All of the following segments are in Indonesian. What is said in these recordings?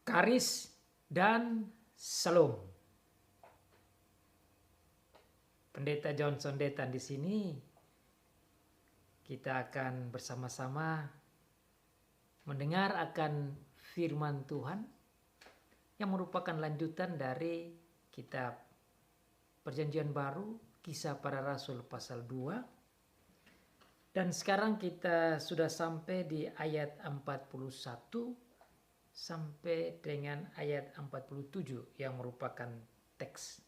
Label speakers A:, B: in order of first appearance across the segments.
A: Karis dan Salom. Pendeta Johnson Detan di sini. Kita akan bersama-sama mendengar akan firman Tuhan yang merupakan lanjutan dari kitab Perjanjian Baru, Kisah Para Rasul pasal 2. Dan sekarang kita sudah sampai di ayat 41 sampai dengan ayat 47 yang merupakan teks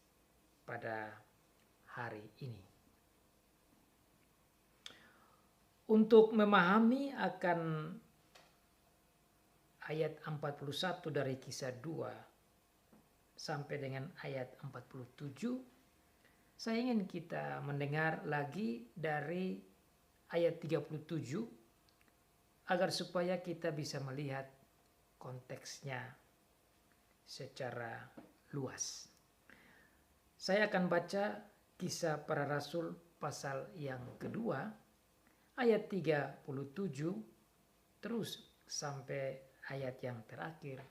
A: pada hari ini. Untuk memahami akan ayat 41 dari Kisah 2 sampai dengan ayat 47, saya ingin kita mendengar lagi dari ayat 37 agar supaya kita bisa melihat konteksnya secara luas. Saya akan baca Kisah Para Rasul pasal yang kedua, ayat 37 terus sampai ayat yang terakhir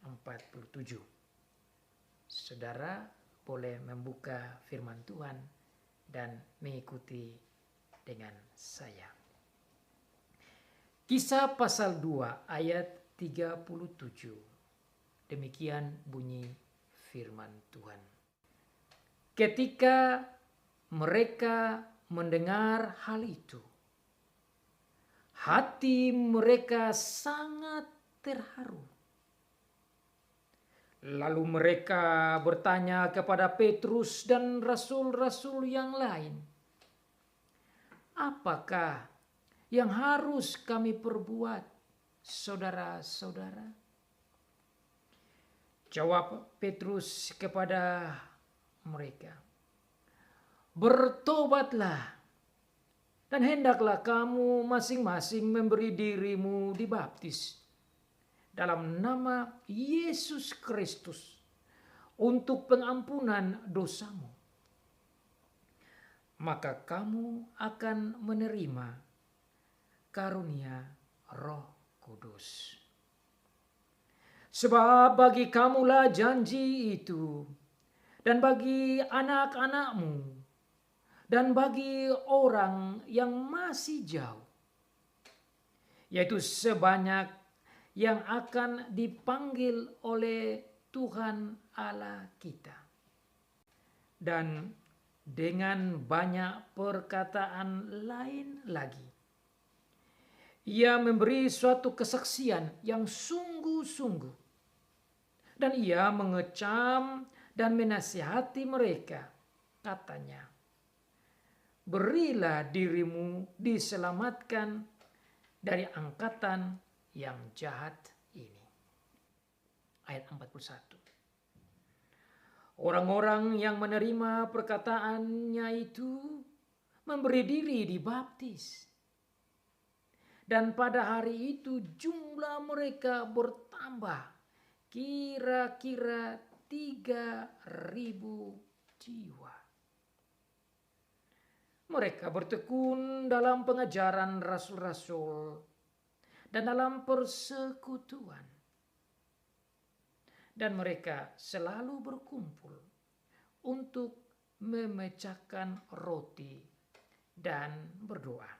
A: 47. Saudara boleh membuka firman Tuhan dan mengikuti dengan saya. Kisah pasal 2 ayat 37. Demikian bunyi firman Tuhan. Ketika mereka mendengar hal itu, hati mereka sangat terharu. Lalu mereka bertanya kepada Petrus dan rasul-rasul yang lain, "Apakah yang harus kami perbuat, saudara-saudara?" Jawab Petrus kepada mereka, "Bertobatlah, dan hendaklah kamu masing-masing memberi dirimu dibaptis dalam nama Yesus Kristus untuk pengampunan dosamu. Maka kamu akan menerima karunia Roh Kudus. Sebab bagi kamulah janji itu, dan bagi anak-anakmu, dan bagi orang yang masih jauh, yaitu sebanyak yang akan dipanggil oleh Tuhan Allah kita." Dan dengan banyak perkataan lain lagi, ia memberi suatu kesaksian yang sungguh-sungguh. Dan ia mengecam dan menasihati mereka. Katanya, "Berilah dirimu diselamatkan dari angkatan yang jahat ini." Ayat 41. Orang-orang yang menerima perkataannya itu memberi diri dibaptis. Dan pada hari itu jumlah mereka bertambah kira-kira 3.000 jiwa. Mereka bertekun dalam pengajaran rasul-rasul dan dalam persekutuan. Dan mereka selalu berkumpul untuk memecahkan roti dan berdoa.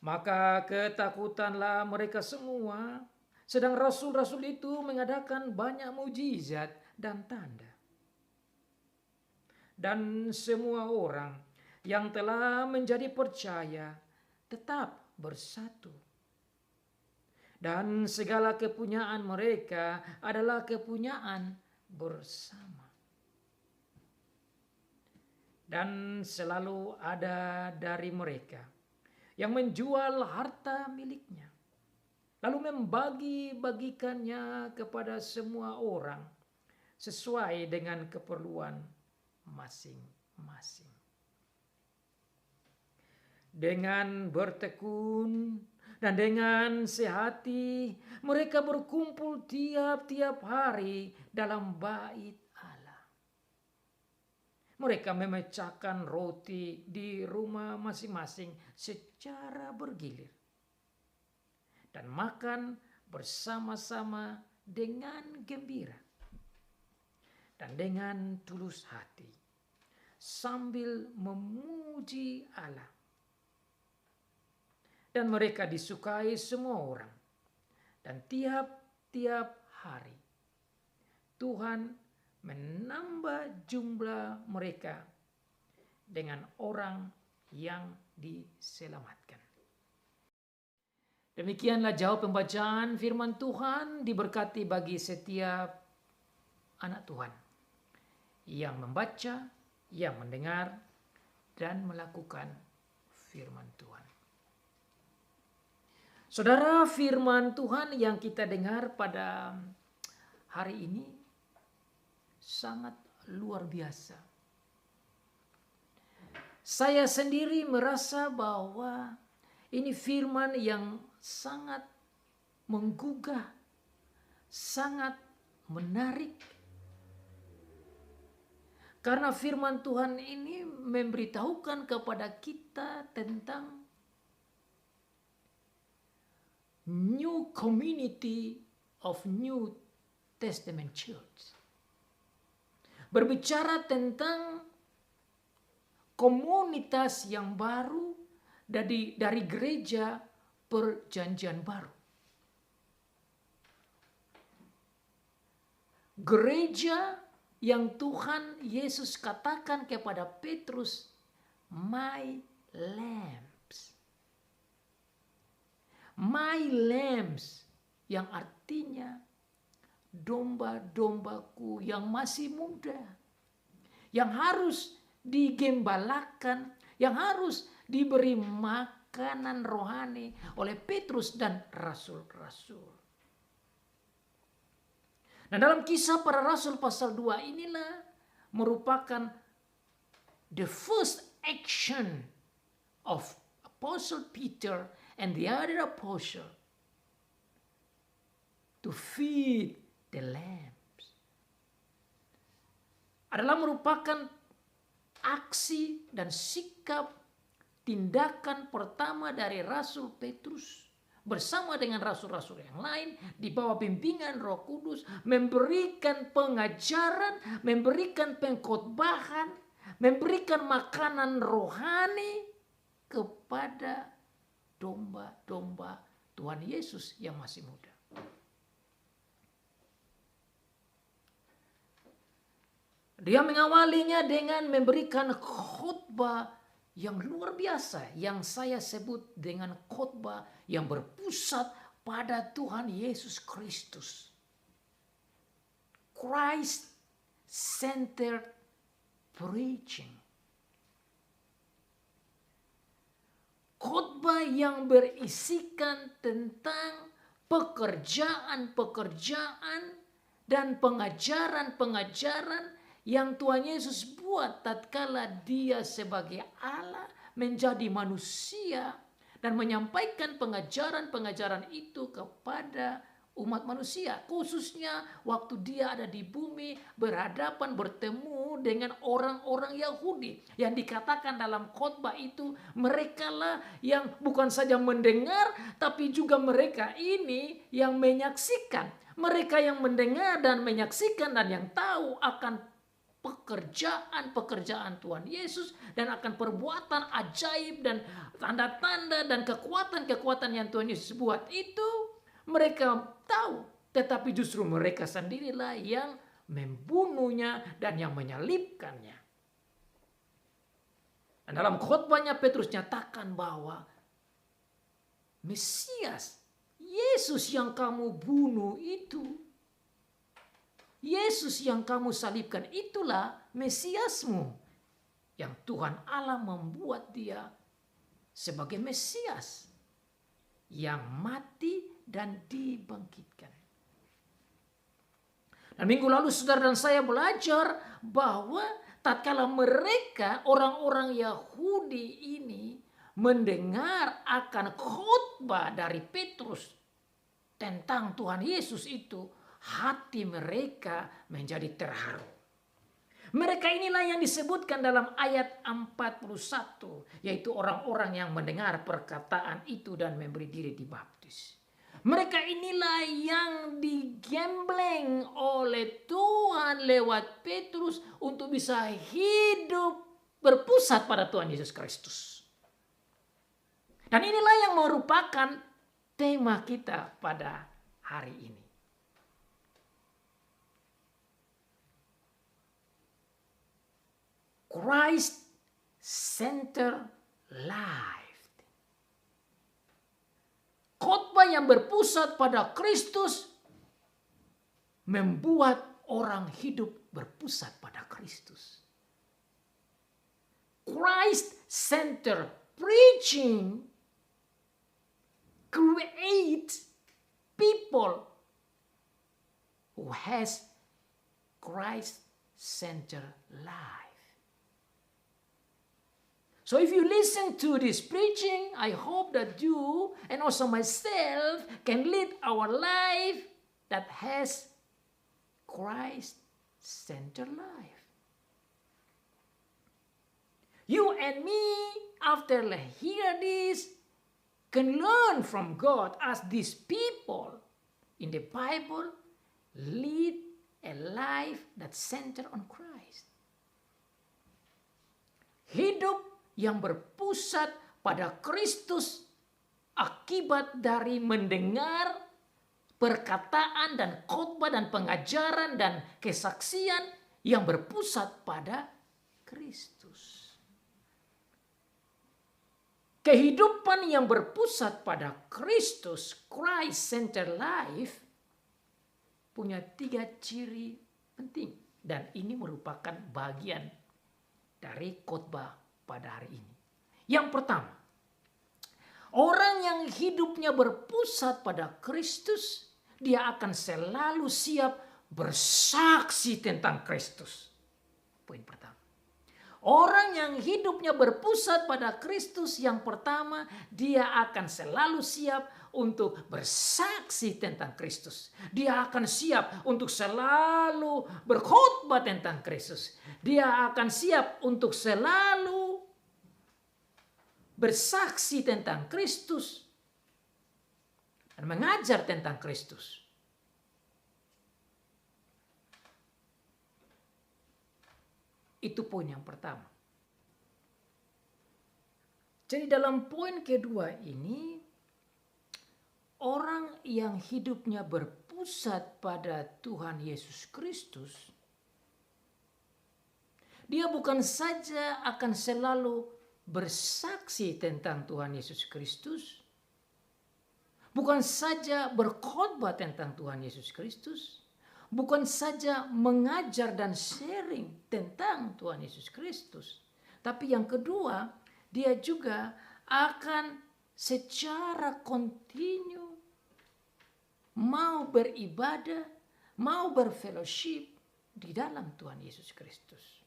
A: Maka ketakutanlah mereka semua, sedang rasul-rasul itu mengadakan banyak mujizat dan tanda. Dan semua orang yang telah menjadi percaya tetap bersatu. Dan segala kepunyaan mereka adalah kepunyaan bersama. Dan selalu ada dari mereka yang menjual harta miliknya, lalu membagi-bagikannya kepada semua orang sesuai dengan keperluan masing-masing. Dengan bertekun dan dengan sehati mereka berkumpul tiap-tiap hari dalam bait Allah. Mereka memecahkan roti di rumah masing-masing secara bergilir dan makan bersama-sama dengan gembira dan dengan tulus hati, sambil memuji Allah. Dan mereka disukai semua orang. Dan tiap-tiap hari Tuhan menambah jumlah mereka dengan orang yang diselamatkan. Demikianlah jawab pembacaan firman Tuhan. Diberkati bagi setiap anak Tuhan yang membaca, yang mendengar, dan melakukan firman Tuhan. Saudara, firman Tuhan yang kita dengar pada hari ini sangat luar biasa. Saya sendiri merasa bahwa ini firman yang sangat menggugah, sangat menarik. Karena firman Tuhan ini memberitahukan kepada kita tentang new community of New Testament Church. Berbicara tentang komunitas yang baru dari gereja perjanjian baru. Gereja yang Tuhan Yesus katakan kepada Petrus, my lambs. My lambs, yang artinya domba-dombaku yang masih muda, yang harus digembalakan, yang harus diberi makanan rohani oleh Petrus dan rasul-rasul. Nah, dalam Kisah Para Rasul pasal 2 inilah merupakan the first action of Apostle Peter and the other apostle to feed the lambs. Adalah merupakan aksi dan sikap tindakan pertama dari Rasul Petrus bersama dengan rasul-rasul yang lain di bawah bimbingan Roh Kudus, memberikan pengajaran, memberikan pengkhotbahan, memberikan makanan rohani kepada domba-domba Tuhan Yesus yang masih muda. Dia mengawalinya dengan memberikan khotbah yang luar biasa, yang saya sebut dengan khotbah yang berpusat pada Tuhan Yesus Kristus. Christ-centered preaching. Khotbah yang berisikan tentang pekerjaan-pekerjaan dan pengajaran-pengajaran yang Tuhan Yesus buat tatkala Dia sebagai Allah menjadi manusia dan menyampaikan pengajaran-pengajaran itu kepada umat manusia, khususnya waktu Dia ada di bumi berhadapan bertemu dengan orang-orang Yahudi yang dikatakan dalam khotbah itu merekalah yang bukan saja mendengar tapi juga mereka ini yang menyaksikan, mereka yang mendengar dan menyaksikan dan yang tahu akan pekerjaan-pekerjaan Tuhan Yesus dan akan perbuatan ajaib dan tanda-tanda dan kekuatan-kekuatan yang Tuhan Yesus buat itu mereka tahu, tetapi justru mereka sendirilah yang membunuhnya dan yang menyalibkannya. Dan dalam khotbahnya Petrus nyatakan bahwa Mesias, Yesus yang kamu bunuh itu, Yesus yang kamu salibkan itulah Mesiasmu. Yang Tuhan Allah membuat Dia sebagai Mesias yang mati dan dibangkitkan. Dan minggu lalu saudara dan saya belajar bahwa tatkala mereka orang-orang Yahudi ini mendengar akan khotbah dari Petrus tentang Tuhan Yesus itu, hati mereka menjadi terharu. Mereka inilah yang disebutkan dalam ayat 41, yaitu orang-orang yang mendengar perkataan itu dan memberi diri dibaptis. Mereka inilah yang digembleng oleh Tuhan lewat Petrus untuk bisa hidup berpusat pada Tuhan Yesus Kristus. Dan inilah yang merupakan tema kita pada hari ini. Christ-centered life. Khotbah yang berpusat pada Kristus membuat orang hidup berpusat pada Kristus. Christ-centered preaching create people who has Christ-centered life. So if you listen to this preaching, I hope that you and also myself can lead our life that has Christ-centered life. You and me, after hear this, can learn from God as these people in the Bible lead a life that's centered on Christ. Hidup yang berpusat pada Kristus akibat dari mendengar perkataan dan khotbah dan pengajaran dan kesaksian yang berpusat pada Kristus. Kehidupan yang berpusat pada Kristus, Christ-centered life, punya 3 ciri penting. Dan ini merupakan bagian dari khotbah pada hari ini. Yang pertama, orang yang hidupnya berpusat pada Kristus, dia akan selalu siap bersaksi tentang Kristus. Poin pertama. Orang yang hidupnya berpusat pada Kristus, yang pertama, dia akan selalu siap untuk bersaksi tentang Kristus. Dia akan siap untuk selalu berkhotbah tentang Kristus. Dia akan siap untuk selalu bersaksi tentang Kristus dan mengajar tentang Kristus. Itu poin yang pertama. Jadi dalam poin kedua ini, orang yang hidupnya berpusat pada Tuhan Yesus Kristus, dia bukan saja akan selalu bersaksi tentang Tuhan Yesus Kristus, bukan saja berkhotbah tentang Tuhan Yesus Kristus, bukan saja mengajar dan sharing tentang Tuhan Yesus Kristus, tapi yang kedua, dia juga akan secara kontinu mau beribadah, mau berfellowship di dalam Tuhan Yesus Kristus.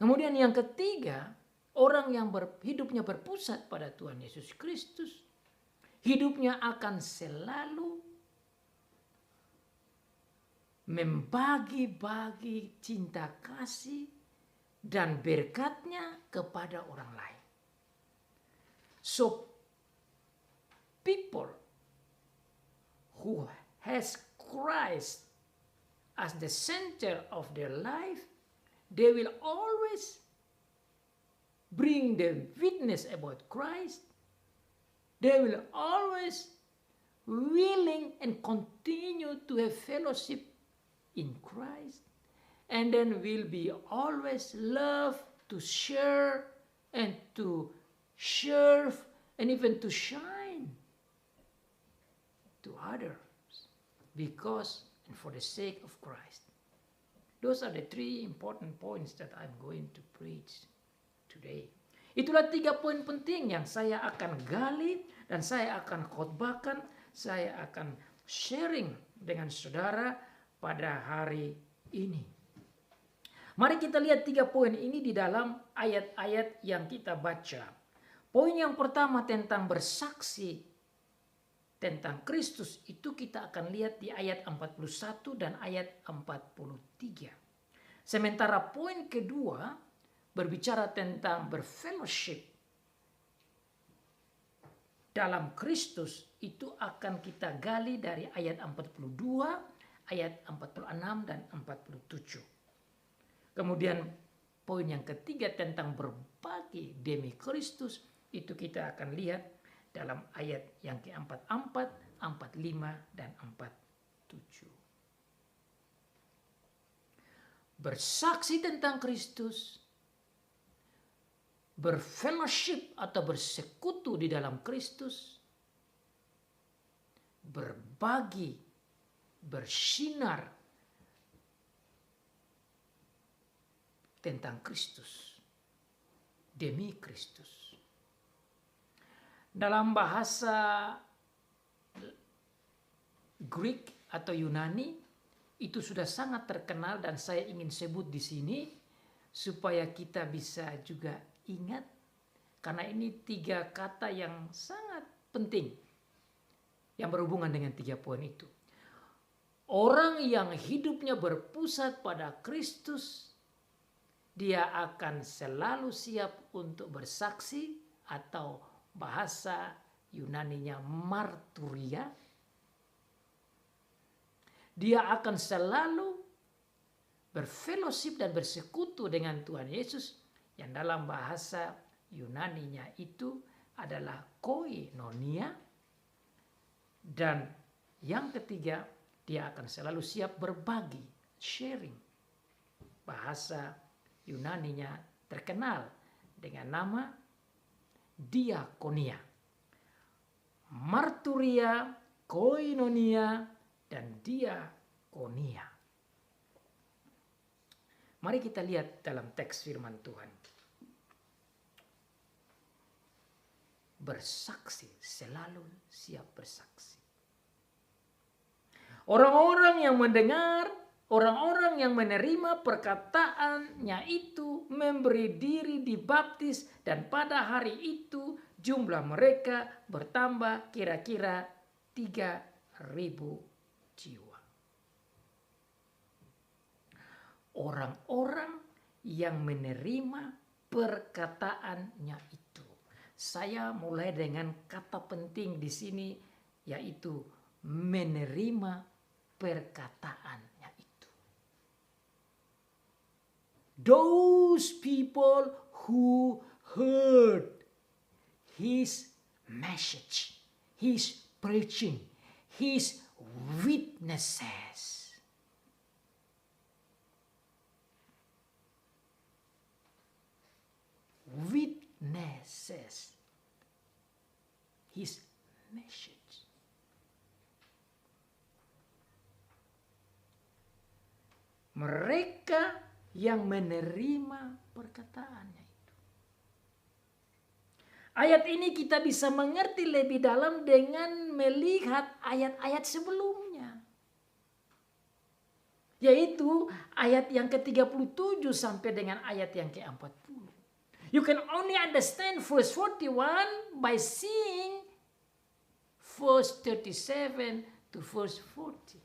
A: Kemudian yang ketiga, orang yang hidupnya berpusat pada Tuhan Yesus Kristus, hidupnya akan selalu membagi-bagi cinta kasih dan berkatnya kepada orang lain. So, people who has Christ as the center of their life, they will always bring the witness about Christ. They will always willing and continue to have fellowship in Christ. And then will be always love to share and to serve and even to shine to others because and for the sake of Christ. Those are the 3 important points that I'm going to preach today. Itulah 3 poin penting yang saya akan gali dan saya akan khotbahkan, saya akan sharing dengan saudara pada hari ini. Mari kita lihat 3 poin ini di dalam ayat-ayat yang kita baca. Poin yang pertama tentang bersaksi tentang Kristus itu kita akan lihat di ayat 41 dan ayat 43. Sementara poin kedua berbicara tentang berfellowship dalam Kristus itu akan kita gali dari ayat 42, ayat 46 dan 47. Kemudian poin yang ketiga tentang berbagi demi Kristus itu kita akan lihat dalam ayat yang ke-44, 45 dan 47. Bersaksi tentang Kristus, berfellowship atau bersekutu di dalam Kristus, berbagi, bersinar tentang Kristus, demi Kristus. Dalam bahasa Greek atau Yunani itu sudah sangat terkenal dan saya ingin sebut di sini supaya kita bisa juga ingat, karena ini 3 kata yang sangat penting yang berhubungan dengan 3 poin itu. Orang yang hidupnya berpusat pada Kristus, dia akan selalu siap untuk bersaksi, atau bahasa Yunaninya marturia. Dia akan selalu berfellowship dan bersekutu dengan Tuhan Yesus, yang dalam bahasa Yunaninya itu adalah koinonia. Dan yang ketiga, dia akan selalu siap berbagi, sharing. Bahasa Yunaninya terkenal dengan nama diakonia. Marturia, koinonia, dan diakonia. Mari kita lihat dalam teks firman Tuhan. Bersaksi, selalu siap bersaksi. Orang-orang yang mendengar, orang-orang yang menerima perkataannya itu memberi diri dibaptis, dan pada hari itu jumlah mereka bertambah kira-kira 3.000 jiwa. Orang-orang yang menerima perkataannya itu. Saya mulai dengan kata penting di sini, yaitu menerima perkataannya itu. Those people who heard his message, his preaching, his witnesses. Witnesses. His message. Mereka yang menerima perkataannya itu. Ayat ini kita bisa mengerti lebih dalam dengan melihat ayat-ayat sebelumnya. Yaitu ayat yang ke-37 sampai dengan ayat yang ke-40. You can only understand verse 41 by seeing verse 37 to verse 40.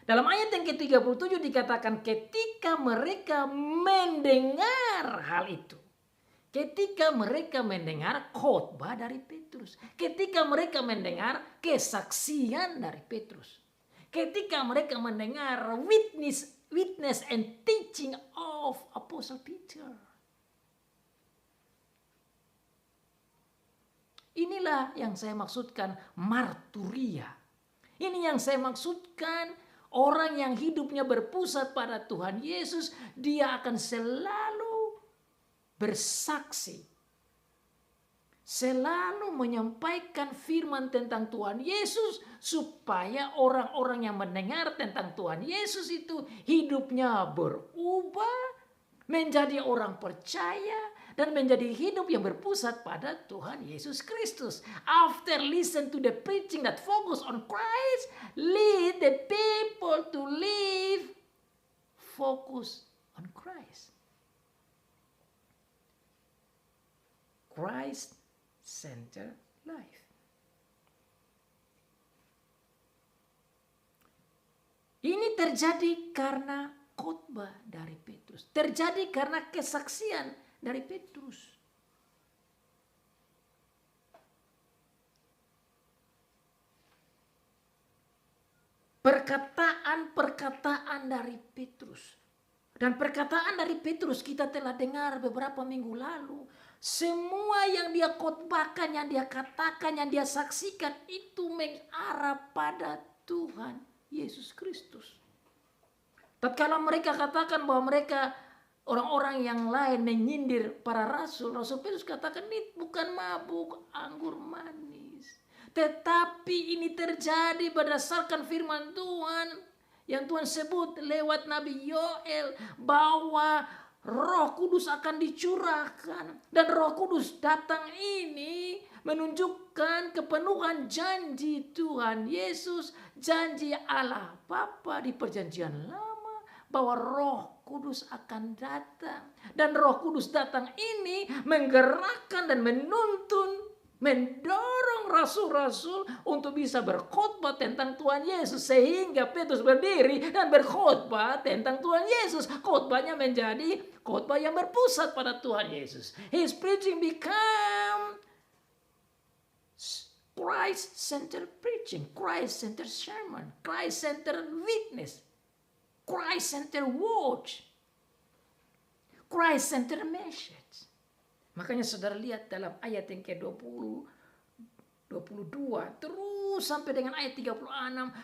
A: Dalam ayat yang ke-37 dikatakan ketika mereka mendengar hal itu. Ketika mereka mendengar khotbah dari Petrus. Ketika mereka mendengar kesaksian dari Petrus. Ketika mereka mendengar witness and teaching of Apostle Peter. Inilah yang saya maksudkan marturia. Ini yang saya maksudkan orang yang hidupnya berpusat pada Tuhan Yesus, dia akan selalu bersaksi. Selalu menyampaikan firman tentang Tuhan Yesus supaya orang-orang yang mendengar tentang Tuhan Yesus itu hidupnya berubah menjadi orang percaya dan menjadi hidup yang berpusat pada Tuhan Yesus Kristus. After listen to the preaching that focus on Christ, lead the people to live focus on Christ. Christ-centered life. Ini terjadi karena khotbah dari Petrus. Terjadi karena kesaksian dari Petrus. Perkataan-perkataan dari Petrus. Dan perkataan dari Petrus kita telah dengar beberapa minggu lalu. Semua yang dia khotbahkan, yang dia katakan, yang dia saksikan itu mengarah pada Tuhan Yesus Kristus. Tatkala mereka katakan bahwa mereka orang-orang yang lain menyindir para rasul, Rasul Petrus katakan ini bukan mabuk anggur manis. Tetapi ini terjadi berdasarkan firman Tuhan yang Tuhan sebut lewat Nabi Yoel bahwa Roh Kudus akan dicurahkan. Dan Roh Kudus datang ini menunjukkan kepenuhan janji Tuhan Yesus, janji Allah Bapa di perjanjian lama bahwa Roh Kudus akan datang. Dan Roh Kudus datang ini menggerakkan dan menuntun, mendorong rasul-rasul untuk bisa berkhotbah tentang Tuhan Yesus. Sehingga Petrus berdiri dan berkhotbah tentang Tuhan Yesus. Khotbahnya menjadi khotbah yang berpusat pada Tuhan Yesus. His preaching become Christ-centered preaching, Christ-centered sermon, Christ-centered witness, Christ-centered watch, Christ-centered message. Makanya saudara lihat dalam ayat yang ke-20, 22, terus sampai dengan ayat 36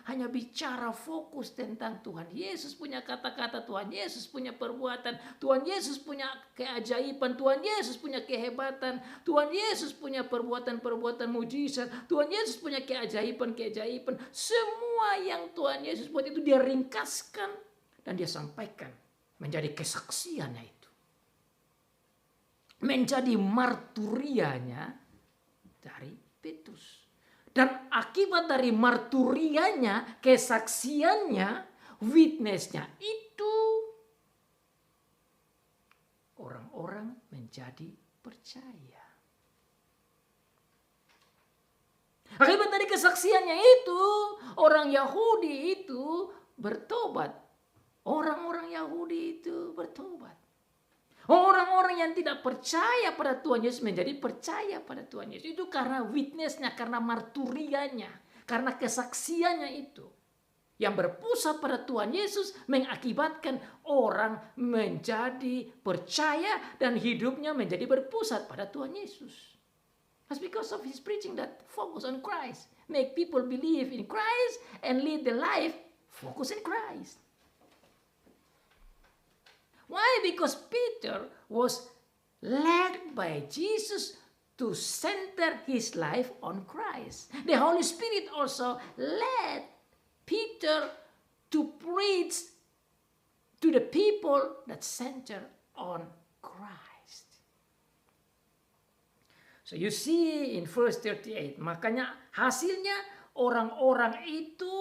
A: hanya bicara fokus tentang Tuhan Yesus punya kata-kata, Tuhan Yesus punya perbuatan, Tuhan Yesus punya keajaiban, Tuhan Yesus punya kehebatan, Tuhan Yesus punya perbuatan-perbuatan mujizat, Tuhan Yesus punya keajaiban-keajaiban. Semua yang Tuhan Yesus buat itu dia ringkaskan dan dia sampaikan menjadi kesaksiannya itu. Menjadi marturianya dari Petrus. Dan akibat dari marturianya, kesaksiannya, witnessnya itu orang-orang menjadi percaya. Akibat dari kesaksiannya itu, orang Yahudi itu bertobat. Orang-orang Yahudi itu bertobat. Orang-orang yang tidak percaya pada Tuhan Yesus menjadi percaya pada Tuhan Yesus. Itu karena witnessnya, karena marturianya, karena kesaksiannya itu. Yang berpusat pada Tuhan Yesus mengakibatkan orang menjadi percaya dan hidupnya menjadi berpusat pada Tuhan Yesus. That's because of his preaching that focus on Christ. Make people believe in Christ and lead the life focus on Christ. Why? Because Peter was led by Jesus to center his life on Christ. The Holy Spirit also led Peter to preach to the people that center on Christ. So you see in verse 38, makanya hasilnya orang-orang itu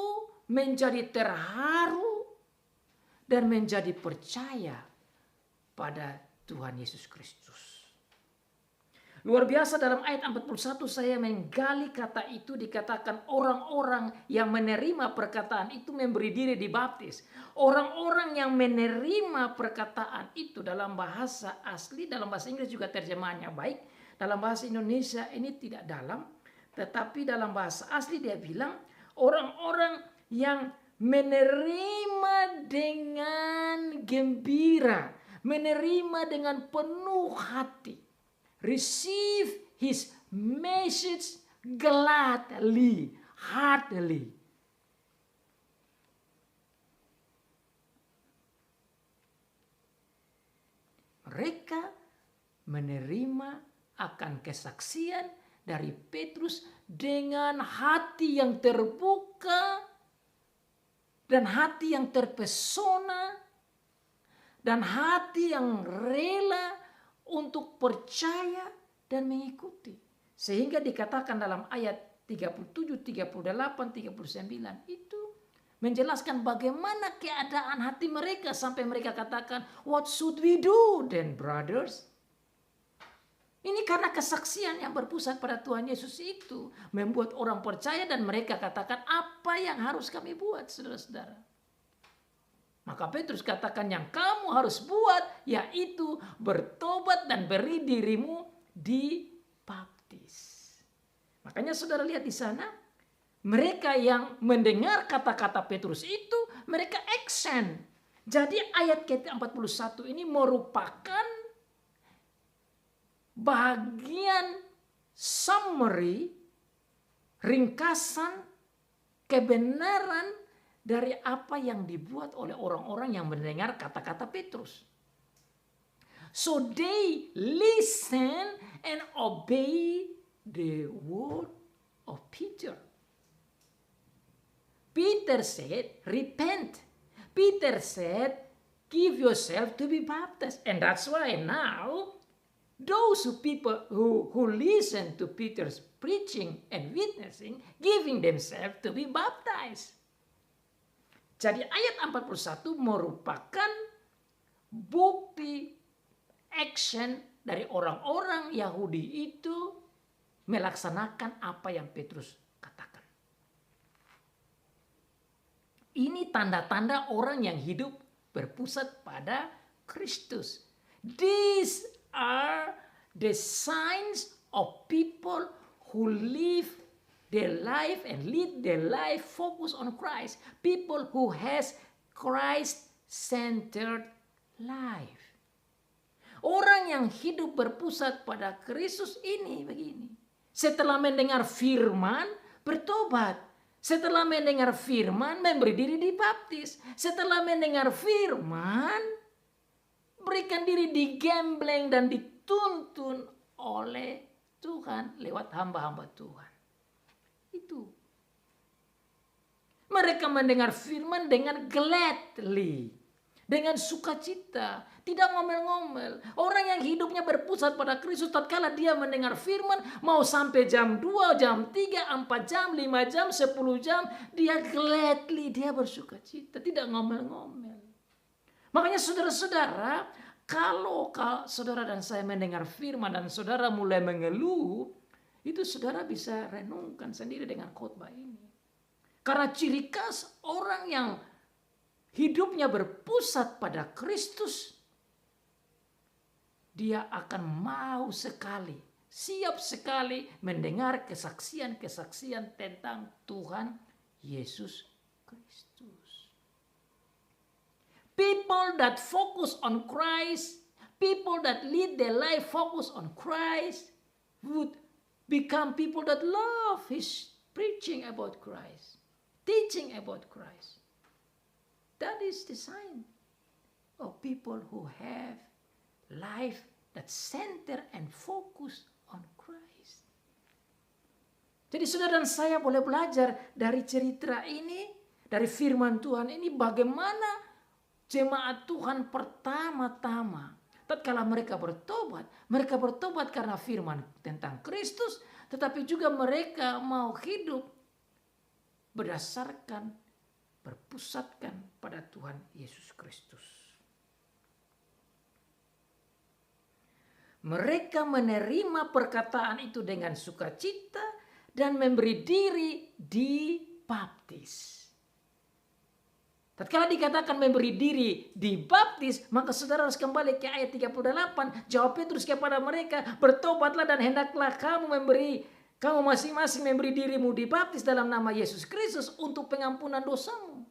A: menjadi terharu dan menjadi percaya pada Tuhan Yesus Kristus. Luar biasa dalam ayat 41 saya menggali kata itu, dikatakan orang-orang yang menerima perkataan itu memberi diri dibaptis. Orang-orang yang menerima perkataan itu dalam bahasa asli, dalam bahasa Inggris juga terjemahannya baik. Dalam bahasa Indonesia ini tidak dalam, tetapi dalam bahasa asli dia bilang orang-orang yang menerima dengan gembira, menerima dengan penuh hati. Receive his message gladly, heartily. Mereka menerima akan kesaksian dari Petrus dengan hati yang terbuka dan hati yang terpesona dan hati yang rela untuk percaya dan mengikuti. Sehingga dikatakan dalam ayat 37, 38, 39 itu menjelaskan bagaimana keadaan hati mereka sampai mereka katakan, what should we do then, brothers? Ini karena kesaksian yang berpusat pada Tuhan Yesus itu membuat orang percaya dan mereka katakan apa yang harus kami buat, saudara-saudara. Maka Petrus katakan yang kamu harus buat yaitu bertobat dan beri dirimu dibaptis. Makanya saudara lihat di sana, mereka yang mendengar kata-kata Petrus itu, mereka action. Jadi ayat ke-41 ini merupakan bagian summary, ringkasan kebenaran dari apa yang dibuat oleh orang-orang yang mendengar kata-kata Petrus. So they listen and obey the word of Peter. Peter said, repent. Peter said, give yourself to be baptized. And that's why now, those people who listen to Peter's preaching and witnessing, giving themselves to be baptized. Jadi ayat 41 merupakan bukti action dari orang-orang Yahudi itu melaksanakan apa yang Petrus katakan. Ini tanda-tanda orang yang hidup berpusat pada Kristus. These are the signs of people who live their life and lead their life focus on Christ. People who has Christ-centered life. Orang yang hidup berpusat pada Kristus ini begini. Setelah mendengar firman, bertobat. Setelah mendengar firman, memberi diri dibaptis. Setelah mendengar firman, berikan diri digembleng dan dituntun oleh Tuhan lewat hamba-hamba Tuhan. Itu. Mereka mendengar firman dengan gladly. Dengan sukacita. Tidak ngomel-ngomel. Orang yang hidupnya berpusat pada Kristus tatkala dia mendengar firman. Mau sampai jam 2, jam 3, 4 jam, 5 jam, 10 jam. Dia gladly, dia bersukacita. Tidak ngomel-ngomel. Makanya saudara-saudara, kalau saudara dan saya mendengar firman dan saudara mulai mengeluh, itu saudara bisa renungkan sendiri dengan khotbah ini. Karena ciri khas orang yang hidupnya berpusat pada Kristus, dia akan mau sekali, siap sekali mendengar kesaksian-kesaksian tentang Tuhan Yesus Kristus. People that focus on Christ, people that lead their life focus on Christ, would become people that love his preaching about Christ, teaching about Christ. That is the sign of people who have life that center and focus on Christ. Jadi saudara dan saya boleh belajar dari cerita ini, dari firman Tuhan ini, bagaimana jemaat Tuhan pertama-tama tatkala mereka bertobat karena firman tentang Kristus, tetapi juga mereka mau hidup berdasarkan, berpusatkan pada Tuhan Yesus Kristus. Mereka menerima perkataan itu dengan sukacita dan memberi diri dibaptis. Tatkala dikatakan memberi diri dibaptis, maka saudara harus kembali ke ayat 38. Jawab Petrus kepada mereka, bertobatlah dan hendaklah kamu masing-masing memberi dirimu dibaptis dalam nama Yesus Kristus untuk pengampunan dosamu.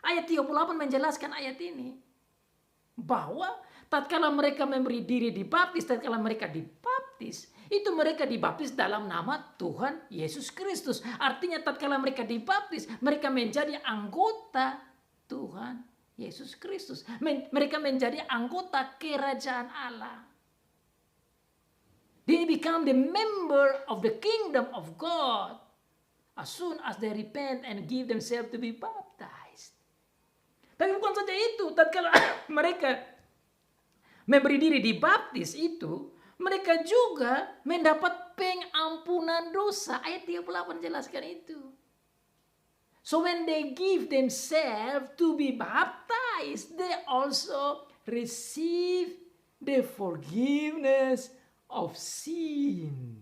A: Ayat 38 menjelaskan ayat ini. Bahwa tatkala mereka memberi diri dibaptis, tatkala mereka dibaptis, itu mereka dibaptis dalam nama Tuhan Yesus Kristus. Artinya tatkala mereka dibaptis, mereka menjadi anggota Tuhan Yesus Kristus. Mereka menjadi anggota kerajaan Allah. They become the member of the kingdom of God as soon as they repent and give themselves to be baptized. Tapi bukan saja itu, tatkala mereka memberi diri dibaptis itu, mereka juga mendapat pengampunan dosa. Ayat 38 jelaskan itu. So when they give themselves to be baptized, they also receive the forgiveness of sin.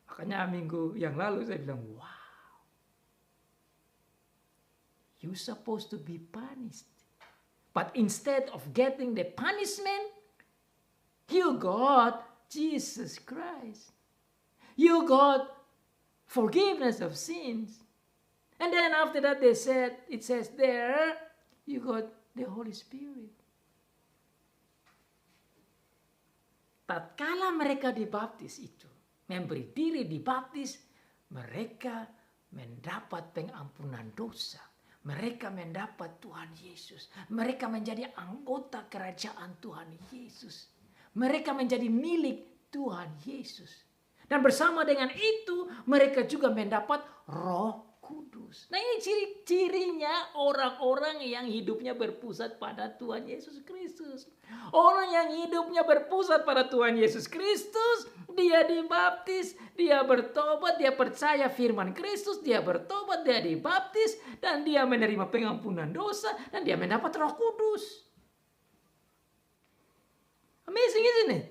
A: Makanya minggu yang lalu saya bilang, wow. you're supposed to be punished. But instead of getting the punishment, you got Jesus Christ. You got forgiveness of sins. And then after that it says there, you got the Holy Spirit. Tatkala mereka dibaptis itu, memberi diri dibaptis, mereka mendapat pengampunan dosa. Mereka mendapat Tuhan Yesus. Mereka menjadi anggota kerajaan Tuhan Yesus. Mereka menjadi milik Tuhan Yesus. Dan bersama dengan itu mereka juga mendapat Roh Kudus. Nah, ini ciri-cirinya orang-orang yang hidupnya berpusat pada Tuhan Yesus Kristus. Orang yang hidupnya berpusat pada Tuhan Yesus Kristus, dia dibaptis, dia bertobat, dia percaya firman Kristus, dia bertobat, dia dibaptis, dan dia menerima pengampunan dosa, dan dia mendapat Roh Kudus. Amazing, isn't it?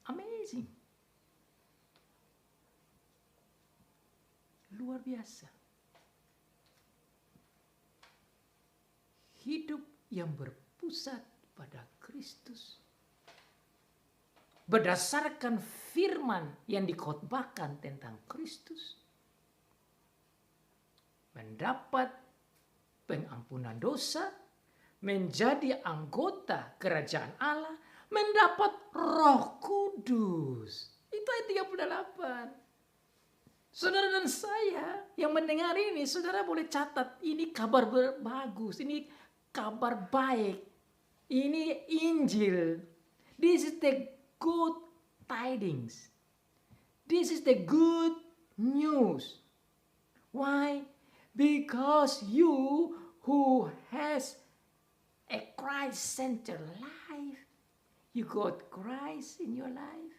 A: Amazing. Luar biasa. Hidup yang berpusat pada Kristus. Berdasarkan firman yang dikhotbahkan tentang Kristus. Mendapat pengampunan dosa. Menjadi anggota kerajaan Allah. Mendapat Roh Kudus. Itu ayat 38. Saudara dan saya yang mendengar ini, saudara boleh catat, ini kabar bagus, ini kabar baik, ini Injil. This is the good tidings. This is the good news. Why? Because you who has a Christ-centered life, you got Christ in your life,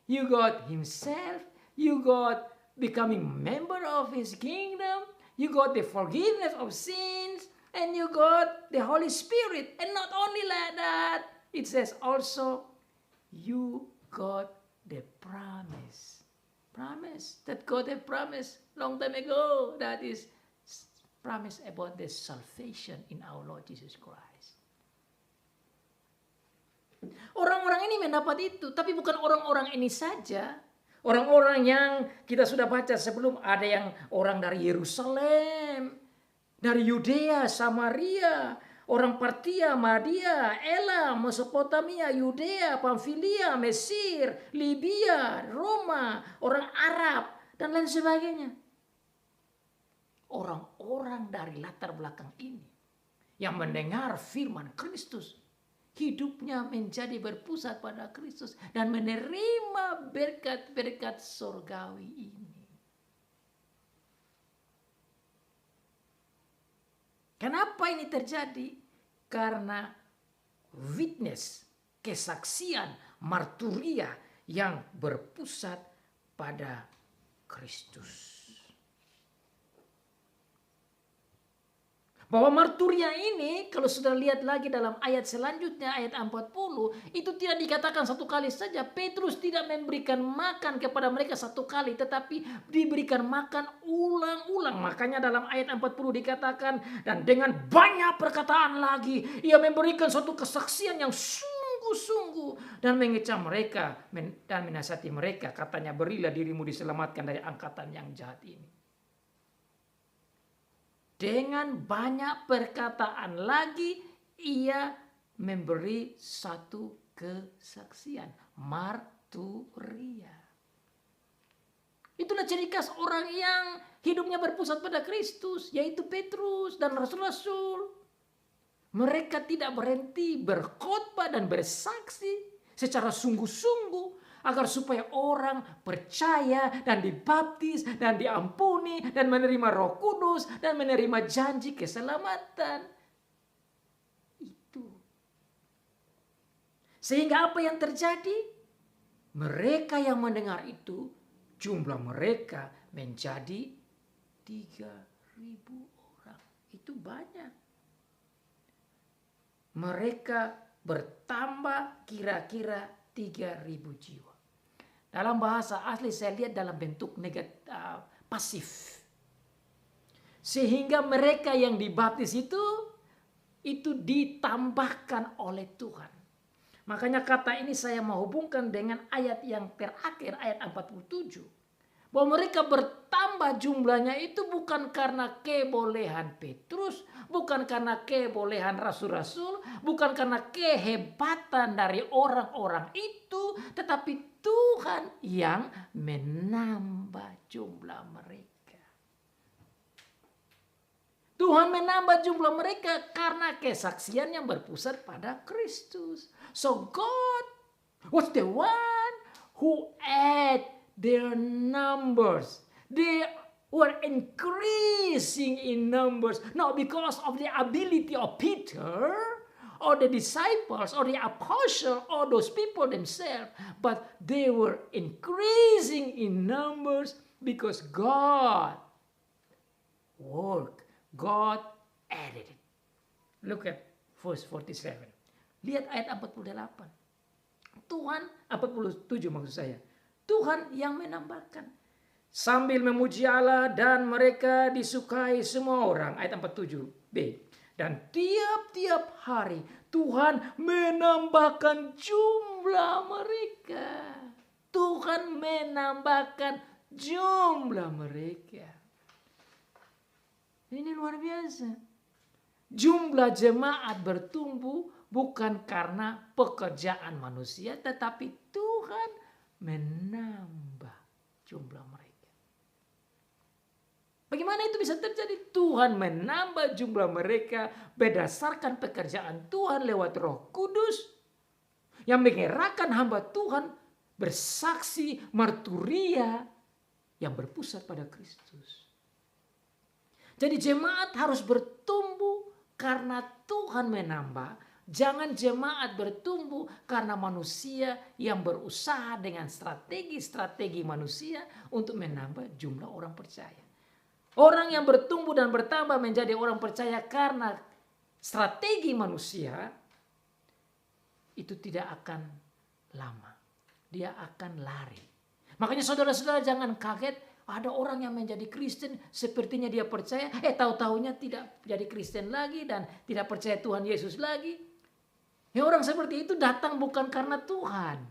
A: you got Himself, you got becoming member of His kingdom, you got the forgiveness of sins, and you got the Holy Spirit. And not only like that, it says also, you got the promise. Promise that God had promised long time ago. That is promise about the salvation in our Lord Jesus Christ. Orang-orang ini mendapat itu, tapi bukan orang-orang ini saja. Orang-orang yang kita sudah baca sebelum, ada yang orang dari Yerusalem, dari Yudea, Samaria, orang Partia, Media, Elam, Mesopotamia, Yudea, Pamfilia, Mesir, Libya, Roma, orang Arab, dan lain sebagainya. Orang-orang dari latar belakang ini yang mendengar firman Kristus, hidupnya menjadi berpusat pada Kristus dan menerima berkat-berkat surgawi ini. Kenapa ini terjadi? Karena witness, kesaksian, marturia yang berpusat pada Kristus. Bahwa marturia ini, kalau sudah lihat lagi dalam ayat selanjutnya, ayat 40, itu tidak dikatakan satu kali saja. Petrus tidak memberikan makan kepada mereka satu kali, tetapi diberikan makan ulang-ulang. Makanya dalam ayat 40 dikatakan, dan dengan banyak perkataan lagi, ia memberikan suatu kesaksian yang sungguh-sungguh, dan mengecam mereka, dan menasihati mereka. Katanya, berilah dirimu diselamatkan dari angkatan yang jahat ini. Dengan banyak perkataan lagi, ia memberi satu kesaksian. Marturia. Itulah ciri khas orang yang hidupnya berpusat pada Kristus, yaitu Petrus dan rasul-rasul. Mereka tidak berhenti berkhotbah dan bersaksi secara sungguh-sungguh, agar supaya orang percaya dan dibaptis dan diampuni dan menerima Roh Kudus dan menerima janji keselamatan. Itu. Sehingga apa yang terjadi? Mereka yang mendengar itu, jumlah mereka menjadi 3.000 orang. Itu banyak. Mereka bertambah kira-kira 3.000 jiwa. Dalam bahasa asli saya lihat dalam bentuk pasif. Sehingga mereka yang dibaptis itu ditambahkan oleh Tuhan. Makanya kata ini saya mau hubungkan dengan ayat yang terakhir, ayat 47. Bahwa mereka bertambah jumlahnya itu bukan karena kebolehan Petrus, bukan karena kebolehan rasul-rasul, bukan karena kehebatan dari orang-orang itu, tetapi Tuhan yang menambah jumlah mereka. Tuhan menambah jumlah mereka karena kesaksian yang berpusat pada Kristus. So God was the one who add their numbers. They were increasing in numbers, not because of the ability of Peter or the disciples or the apostles or those people themselves, but they were increasing in numbers because God worked. God added it. Look at verse 47. Lihat ayat 48. Tuhan, 47 maksud saya. Tuhan yang menambahkan. Sambil memuji Allah dan mereka disukai semua orang. Ayat 47b. Dan tiap-tiap hari Tuhan menambahkan jumlah mereka. Tuhan menambahkan jumlah mereka. Ini luar biasa. Jumlah jemaat bertumbuh bukan karena pekerjaan manusia, tetapi Tuhan menambah jumlah mereka. Bagaimana itu bisa terjadi? Tuhan menambah jumlah mereka berdasarkan pekerjaan Tuhan lewat Roh Kudus yang menggerakkan hamba Tuhan bersaksi marturia yang berpusat pada Kristus. Jadi jemaat harus bertumbuh karena Tuhan menambah. Jangan jemaat bertumbuh karena manusia yang berusaha dengan strategi-strategi manusia untuk menambah jumlah orang percaya. Orang yang bertumbuh dan bertambah menjadi orang percaya karena strategi manusia itu tidak akan lama. Dia akan lari. Makanya saudara-saudara jangan kaget. Ada orang yang menjadi Kristen sepertinya dia percaya, tahu-tahunya tidak jadi Kristen lagi dan tidak percaya Tuhan Yesus lagi. Ya orang seperti itu datang bukan karena Tuhan.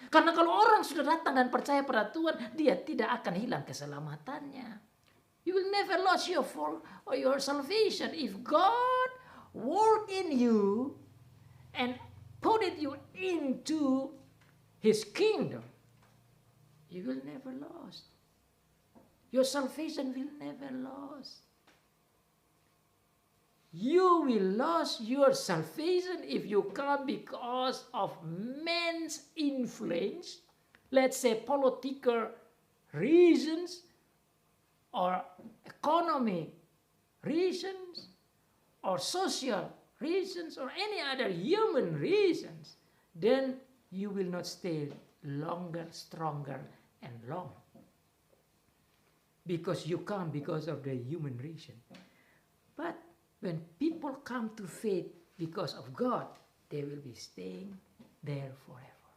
A: Karena kalau orang sudah datang dan percaya pada Tuhan, dia tidak akan hilang keselamatannya. You will never lose your salvation if God work in you and put you into His kingdom. You will never lose. Your salvation will never lose. You will lose your salvation if you come because of man's influence, let's say political reasons or economic reasons or social reasons or any other human reasons. Then you will not stay longer, stronger, and long. Because you come because of the human reason. But when people come to faith because of God, they will be staying there forever.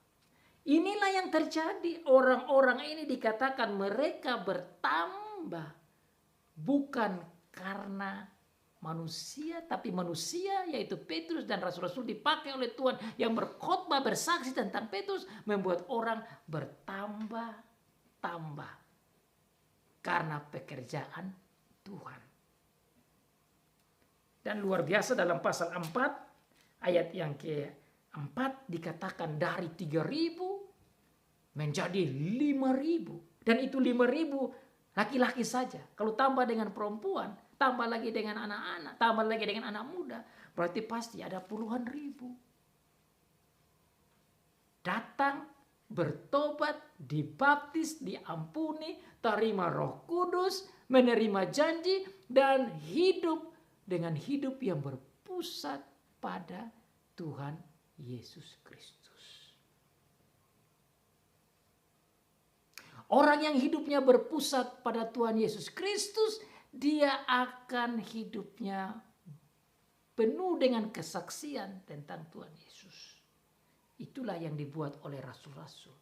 A: Inilah yang terjadi. Orang-orang ini dikatakan mereka bertambah. Bukan karena manusia, tapi manusia yaitu Petrus dan Rasul-Rasul dipakai oleh Tuhan yang berkhotbah bersaksi tentang Petrus membuat orang bertambah-tambah. Karena pekerjaan Tuhan. Dan luar biasa dalam pasal 4 ayat yang ke-4 dikatakan dari 3.000 menjadi 5.000. Dan itu 5.000 laki-laki saja. Kalau tambah dengan perempuan, tambah lagi dengan anak-anak, tambah lagi dengan anak muda, berarti pasti ada puluhan ribu. Datang, bertobat, dibaptis, diampuni, terima Roh Kudus, menerima janji, dan hidup dengan hidup yang berpusat pada Tuhan Yesus Kristus. Orang yang hidupnya berpusat pada Tuhan Yesus Kristus, dia akan hidupnya penuh dengan kesaksian tentang Tuhan Yesus. Itulah yang dibuat oleh rasul-rasul.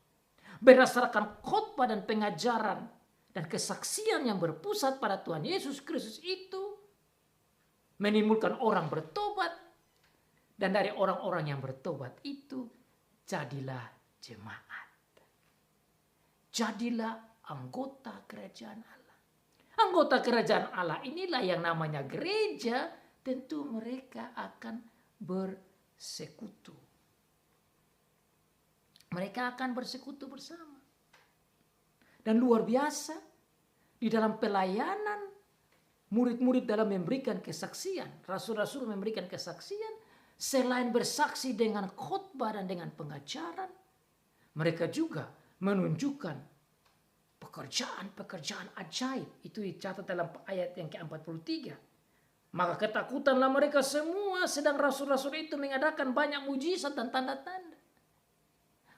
A: berdasarkan khotbah dan pengajaran dan kesaksian yang berpusat pada Tuhan Yesus Kristus itu menimbulkan orang bertobat, dan dari orang-orang yang bertobat itu jadilah jemaat. Jadilah anggota kerajaan Allah. Anggota kerajaan Allah inilah yang namanya gereja, tentu mereka akan bersekutu. Mereka akan bersekutu bersama. Dan luar biasa, di dalam pelayanan, murid-murid dalam memberikan kesaksian, rasul-rasul memberikan kesaksian, selain bersaksi dengan khotbah dan dengan pengajaran, mereka juga menunjukkan pekerjaan-pekerjaan ajaib. Itu dicatat dalam ayat yang ke-43. Maka ketakutanlah mereka semua, sedang rasul-rasul itu mengadakan banyak mujizat dan tanda-tanda.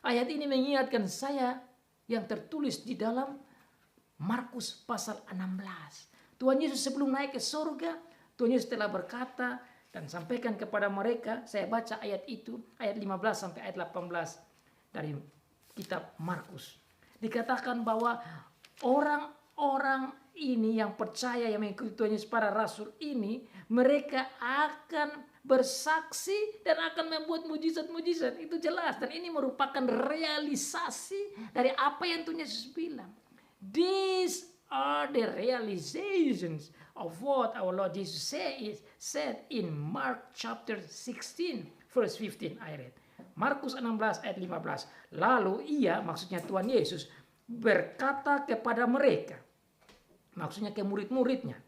A: Ayat ini mengingatkan saya yang tertulis di dalam Markus pasal 16. Tuhan Yesus sebelum naik ke surga, Tuhan Yesus telah berkata dan sampaikan kepada mereka, saya baca ayat itu, ayat 15 sampai ayat 18 dari kitab Markus. Dikatakan bahwa orang-orang ini yang percaya, yang mengikuti Tuhan Yesus, para rasul ini, mereka akan bersaksi dan akan membuat mujizat-mujizat. Itu jelas, dan ini merupakan realisasi dari apa yang Tuhan Yesus bilang. These are the realizations of what our Lord Jesus said in Mark chapter 16 verse 15. I read Markus 16 ayat 15. Lalu ia, maksudnya Tuhan Yesus, berkata kepada mereka, maksudnya ke murid-muridnya,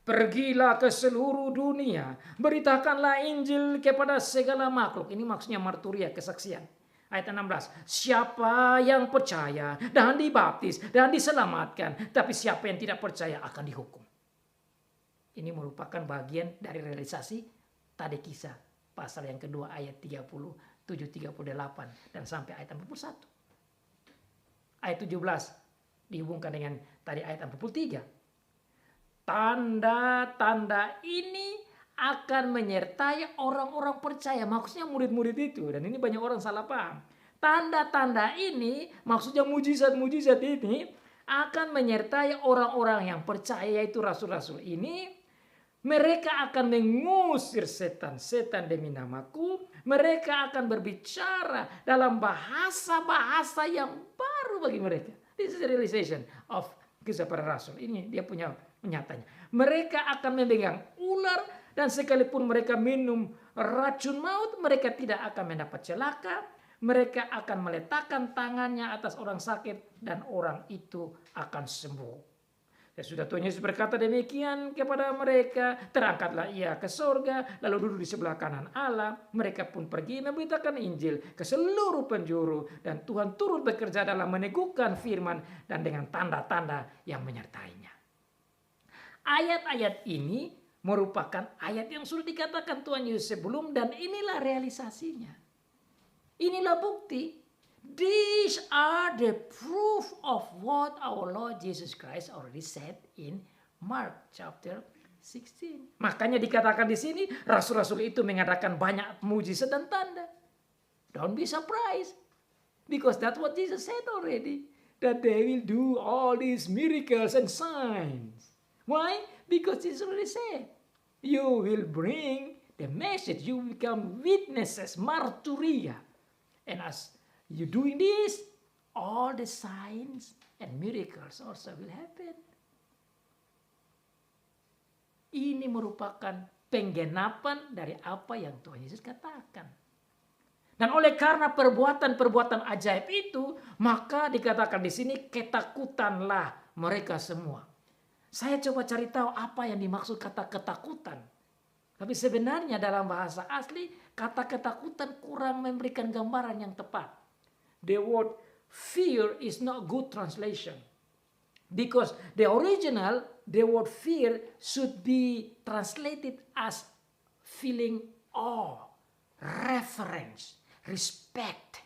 A: pergilah ke seluruh dunia, beritakanlah Injil kepada segala makhluk. Ini maksudnya marturia, kesaksian. Ayat 16, siapa yang percaya dan dibaptis dan diselamatkan, tapi siapa yang tidak percaya akan dihukum. Ini merupakan bagian dari realisasi tadi kisah pasal yang kedua ayat 37-38 dan sampai ayat 41. Ayat 17 dihubungkan dengan tadi ayat 43. Tanda-tanda ini akan menyertai orang-orang percaya. Maksudnya murid-murid itu. Dan ini banyak orang salah paham. Tanda-tanda ini, maksudnya mujizat-mujizat ini, akan menyertai orang-orang yang percaya, yaitu rasul-rasul ini. Mereka akan mengusir setan-setan demi namaku. Mereka akan berbicara dalam bahasa-bahasa yang baru bagi mereka. This is the realization of kisah para rasul. Ini dia punya nyatanya. Mereka akan memegang ular, dan sekalipun mereka minum racun maut, mereka tidak akan mendapat celaka. Mereka akan meletakkan tangannya atas orang sakit dan orang itu akan sembuh. Sudah Tuhan Yesus berkata demikian kepada mereka, terangkatlah ia ke surga, lalu duduk di sebelah kanan Allah. Mereka pun pergi memberitakan Injil ke seluruh penjuru, dan Tuhan turut bekerja dalam meneguhkan firman dan dengan tanda-tanda yang menyertainya. Ayat-ayat ini merupakan ayat yang sudah dikatakan Tuhan Yesus sebelum, dan inilah realisasinya. Inilah bukti. These are the proof of what our Lord Jesus Christ already said in Mark chapter 16. Makanya dikatakan di sini rasul-rasul itu mengadakan banyak mujizat dan tanda. Don't be surprised, because that's what Jesus said already, that they will do all these miracles and signs. Why? Because Jesus already said, you will bring the message, you become witnesses, marturia, and as you doing this, all the signs and miracles also will happen. Ini merupakan penggenapan dari apa yang Tuhan Yesus katakan. Dan oleh karena perbuatan-perbuatan ajaib itu, maka dikatakan di sini ketakutanlah mereka semua. Saya coba cari tahu apa yang dimaksud kata ketakutan. Tapi sebenarnya dalam bahasa asli, kata ketakutan kurang memberikan gambaran yang tepat. The word fear is not good translation. Because the original, the word fear should be translated as feeling awe, reverence, respect.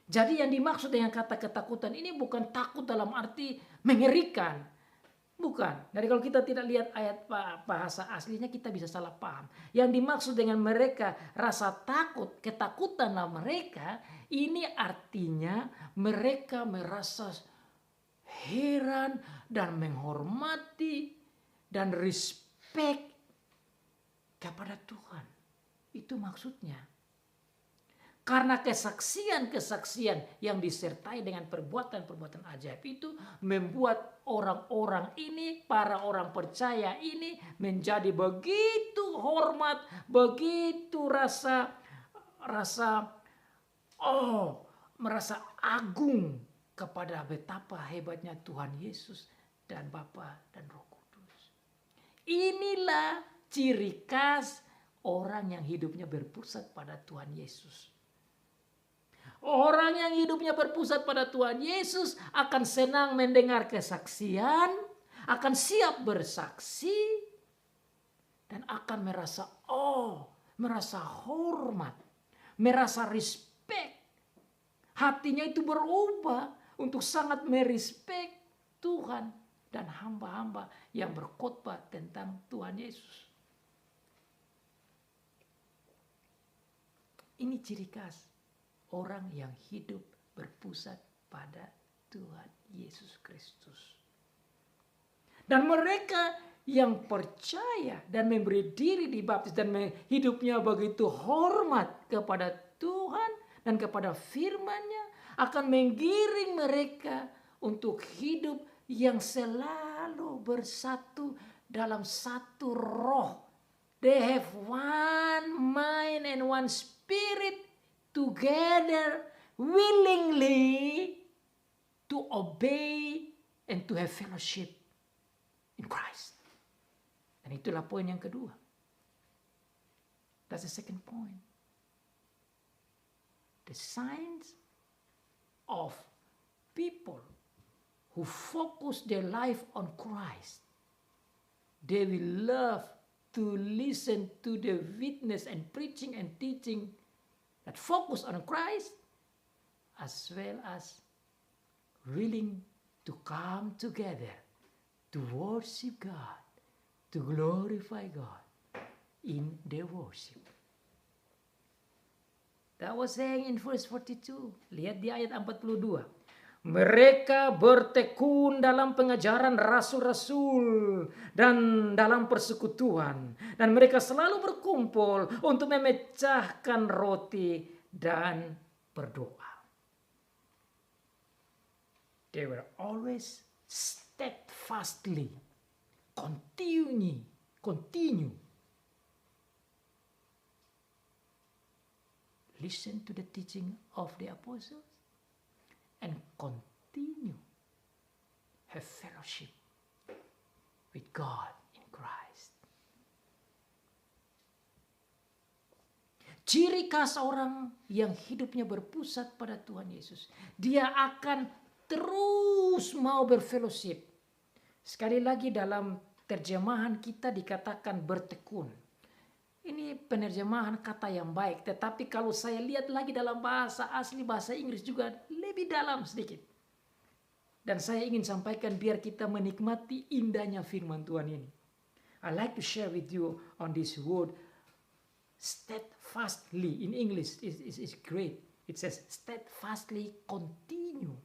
A: Jadi yang dimaksud dengan kata ketakutan ini bukan takut dalam arti mengerikan. Bukan. Jadi kalau kita tidak lihat ayat bahasa aslinya, kita bisa salah paham. Yang dimaksud dengan mereka rasa takut, ketakutanlah mereka, ini artinya mereka merasa heran dan menghormati dan respect kepada Tuhan. Itu maksudnya. Karena kesaksian-kesaksian yang disertai dengan perbuatan-perbuatan ajaib itu membuat orang-orang ini, para orang percaya ini menjadi begitu hormat, begitu merasa agung kepada betapa hebatnya Tuhan Yesus dan Bapa dan Roh Kudus. Inilah ciri khas orang yang hidupnya berpusat pada Tuhan Yesus. Orang yang hidupnya berpusat pada Tuhan Yesus akan senang mendengar kesaksian, akan siap bersaksi, dan akan merasa hormat, merasa respect. Hatinya itu berubah untuk sangat merespek Tuhan dan hamba-hamba yang berkhotbah tentang Tuhan Yesus. Ini ciri khas orang yang hidup berpusat pada Tuhan Yesus Kristus. Dan mereka yang percaya dan memberi diri dibaptis dan hidupnya begitu hormat kepada Tuhan dan kepada firman-Nya akan menggiring mereka untuk hidup yang selalu bersatu dalam satu roh. They have one mind and one spirit together willingly to obey and to have fellowship in Christ. Dan itulah poin yang kedua. That's the second point. The signs of people who focus their life on Christ. They will love to listen to the witness and preaching and teaching that focus on Christ, as well as willing to come together to worship God, to glorify God in their worship. That was saying in verse 42. Lihat di ayat 42. Mereka bertekun dalam pengajaran rasul-rasul dan dalam persekutuan. Dan mereka selalu berkumpul untuk memecahkan roti dan berdoa. They were always steadfastly, continue. Listen to the teaching of the apostles. And continue have fellowship with God in Christ. Ciri khas orang yang hidupnya berpusat pada Tuhan Yesus. Dia akan terus mau berfellowship. Sekali lagi dalam terjemahan kita dikatakan bertekun. Ini penerjemahan kata yang baik. Tetapi kalau saya lihat lagi dalam bahasa asli, bahasa Inggris juga lebih dalam sedikit. Dan saya ingin sampaikan biar kita menikmati indahnya firman Tuhan ini. I like to share with you on this word steadfastly. In English is great. It says steadfastly continue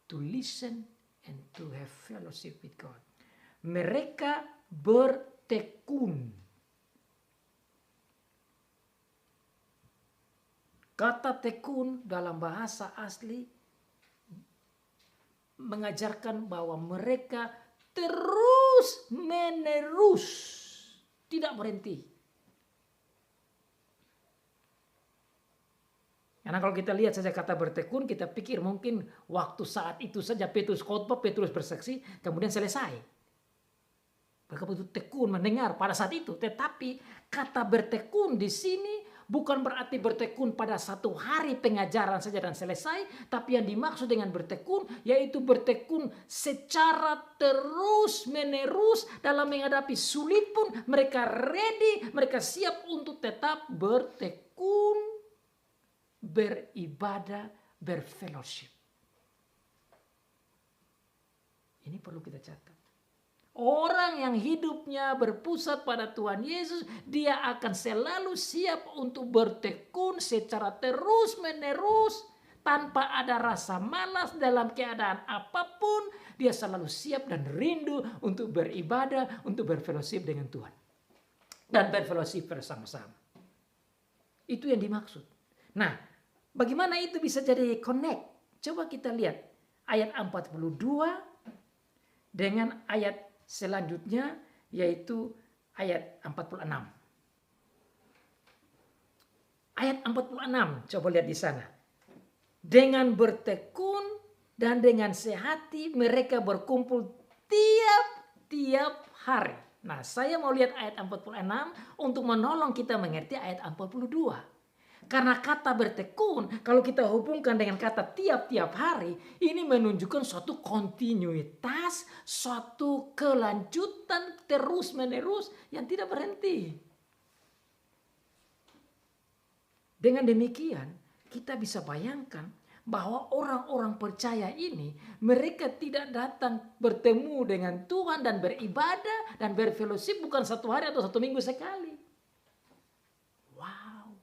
A: to listen and to have fellowship with God. Mereka bertekun. Kata tekun dalam bahasa asli mengajarkan bahwa mereka terus menerus, tidak berhenti. Karena kalau kita lihat saja kata bertekun, kita pikir mungkin waktu saat itu saja Petrus khotbah, Petrus bersaksi, kemudian selesai. Mereka betul tekun mendengar pada saat itu. Tetapi kata bertekun di sini bukan berarti bertekun pada satu hari pengajaran saja dan selesai. Tapi yang dimaksud dengan bertekun yaitu bertekun secara terus menerus dalam menghadapi sulit pun mereka ready, mereka siap untuk tetap bertekun, beribadah, berfellowship. Ini perlu kita catat. Orang yang hidupnya berpusat pada Tuhan Yesus, dia akan selalu siap untuk bertekun secara terus-menerus tanpa ada rasa malas dalam keadaan apapun. Dia selalu siap dan rindu untuk beribadah, untuk berfellowship dengan Tuhan. Dan berfellowship bersama-sama. Itu yang dimaksud. Nah, bagaimana itu bisa jadi connect? Coba kita lihat ayat 42 dengan ayat selanjutnya, yaitu ayat 46. Ayat 46, coba lihat di sana. Dengan bertekun dan dengan sehati mereka berkumpul tiap-tiap hari. Nah, saya mau lihat ayat 46 untuk menolong kita mengerti ayat 42. Karena kata bertekun, kalau kita hubungkan dengan kata tiap-tiap hari, ini menunjukkan suatu kontinuitas, suatu kelanjutan terus-menerus yang tidak berhenti. Dengan demikian, kita bisa bayangkan bahwa orang-orang percaya ini, mereka tidak datang bertemu dengan Tuhan dan beribadah dan berfellowship bukan satu hari atau satu minggu sekali. Wow.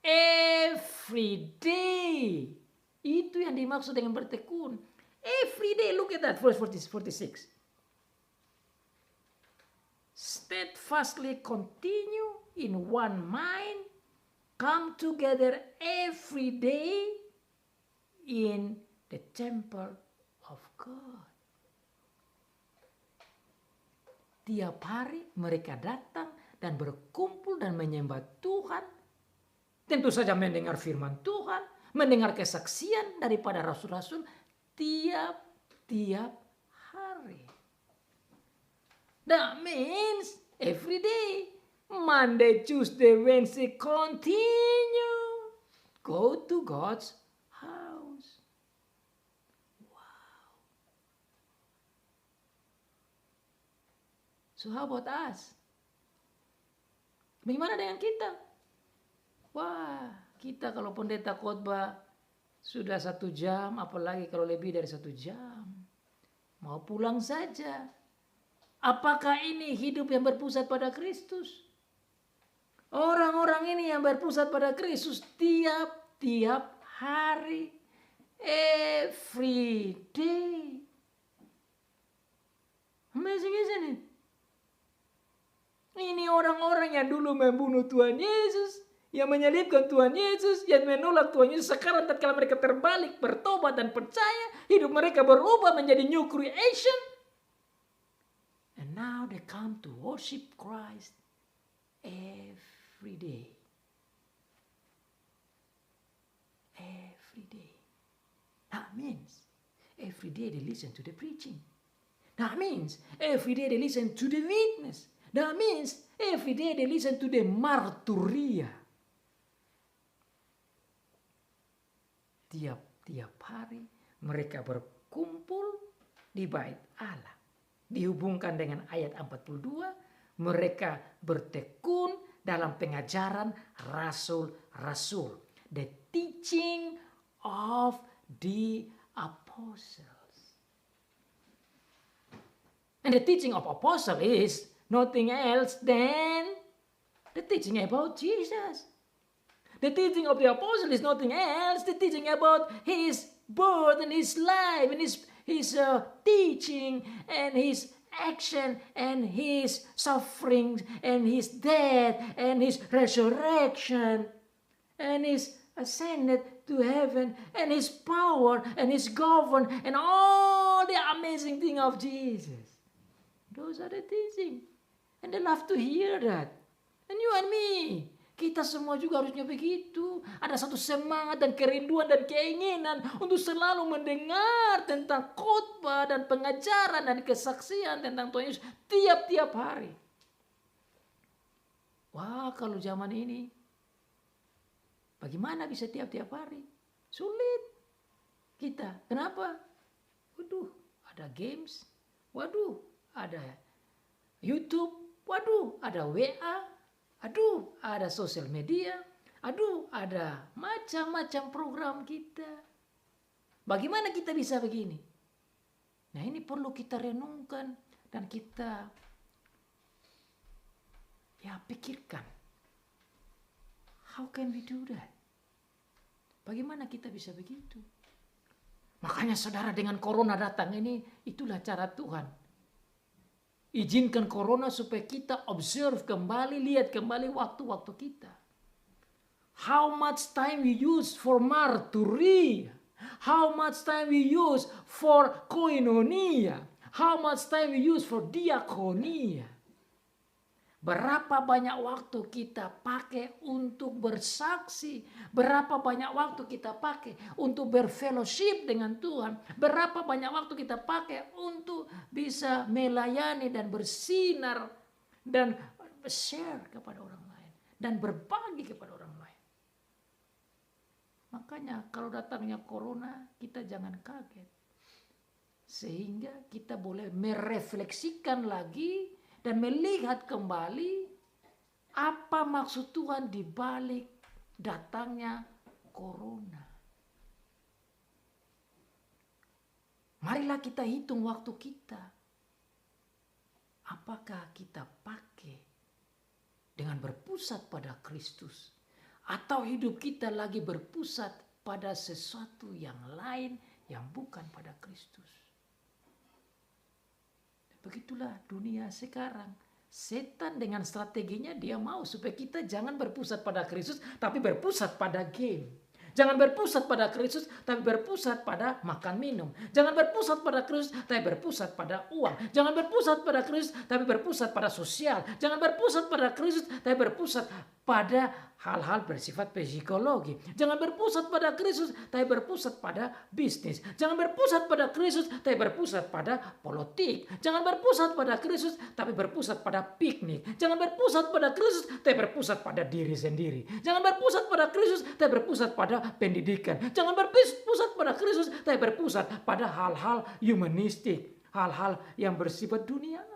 A: Every day. Itu yang dimaksud dengan bertekun. Every day, look at that, verse 46. Steadfastly continue in one mind, come together every day in the temple of God. Tiap hari mereka datang dan berkumpul dan menyembah Tuhan. Tentu saja mendengar firman Tuhan, mendengar kesaksian daripada rasul-rasul tiap-tiap hari. That means every day. Monday, Tuesday, Wednesday, continue. Go to God's house. Wow. So how about us? Bagaimana dengan kita? Wah, kita kalau pendeta khotbah sudah 1 jam, apalagi kalau lebih dari 1 jam. Mau pulang saja. Apakah ini hidup yang berpusat pada Kristus? Orang-orang ini yang berpusat pada Kristus tiap-tiap hari. Every day. Amazing, isn't it? Ini orang-orang yang dulu membunuh Tuhan Yesus, yang menyalibkan Tuhan Yesus, yang menolak Tuhan Yesus. Sekarang tatkala mereka terbalik, bertobat dan percaya, hidup mereka berubah menjadi new creation. And now they come to worship Christ every day. Every day. That means every day they listen to the preaching. That means every day they listen to the witness. That means every day they listen to the marturia. Tiap-tiap hari mereka berkumpul di bait Allah. Dihubungkan dengan ayat 42, mereka bertekun dalam pengajaran rasul-rasul. The teaching of the apostles. And the teaching of apostles is nothing else than the teaching about Jesus. The teaching of the apostle is nothing else. The teaching about his birth and his life and his teaching and his action and his suffering and his death and his resurrection and his ascended to heaven and his power and his govern and all the amazing thing of Jesus. Those are the teaching. And they love to hear that. And you and me. Kita semua juga harusnya begitu. Ada satu semangat dan kerinduan dan keinginan untuk selalu mendengar tentang khotbah dan pengajaran dan kesaksian tentang Tuhan Yesus tiap-tiap hari. Wah, kalau zaman ini bagaimana bisa tiap-tiap hari? Sulit kita. Kenapa? Waduh, ada games. Waduh, ada YouTube. Waduh, ada WA. Aduh, ada sosial media. Aduh, ada macam-macam program kita. Bagaimana kita bisa begini? Nah, ini perlu kita renungkan dan kita pikirkan. How can we do that? Bagaimana kita bisa begitu? Makanya saudara, dengan corona datang ini, itulah cara Tuhan. Izinkan corona supaya kita observe kembali, lihat kembali waktu-waktu kita. How much time we use for martyri? How much time we use for koinonia? How much time we use for diakonia? Berapa banyak waktu kita pakai untuk bersaksi? Berapa banyak waktu kita pakai untuk berfellowship dengan Tuhan? Berapa banyak waktu kita pakai untuk bisa melayani dan bersinar dan share kepada orang lain dan berbagi kepada orang lain? Makanya kalau datangnya corona, kita jangan kaget. Sehingga kita boleh merefleksikan lagi dan melihat kembali apa maksud Tuhan di balik datangnya corona. Marilah kita hitung waktu kita. Apakah kita pakai dengan berpusat pada Kristus? Atau hidup kita lagi berpusat pada sesuatu yang lain yang bukan pada Kristus? Begitulah dunia sekarang. Setan dengan strateginya dia mau supaya kita jangan berpusat pada Kristus, tapi berpusat pada game. Jangan berpusat pada Kristus, tapi berpusat pada makan minum. Jangan berpusat pada Kristus, tapi berpusat pada uang. Jangan berpusat pada Kristus, tapi berpusat pada sosial. Jangan berpusat pada Kristus, tapi berpusat pada hal-hal bersifat psikologi. Jangan berpusat pada Kristus, tapi berpusat pada bisnis. Jangan berpusat pada Kristus, tapi berpusat pada politik. Jangan berpusat pada Kristus, tapi berpusat pada piknik. Jangan berpusat pada Kristus, tapi berpusat pada diri sendiri. Jangan berpusat pada Kristus, tapi berpusat pada pendidikan. Jangan berpusat pada Kristus, tapi berpusat pada hal-hal humanistik. Hal-hal yang bersifat duniawi.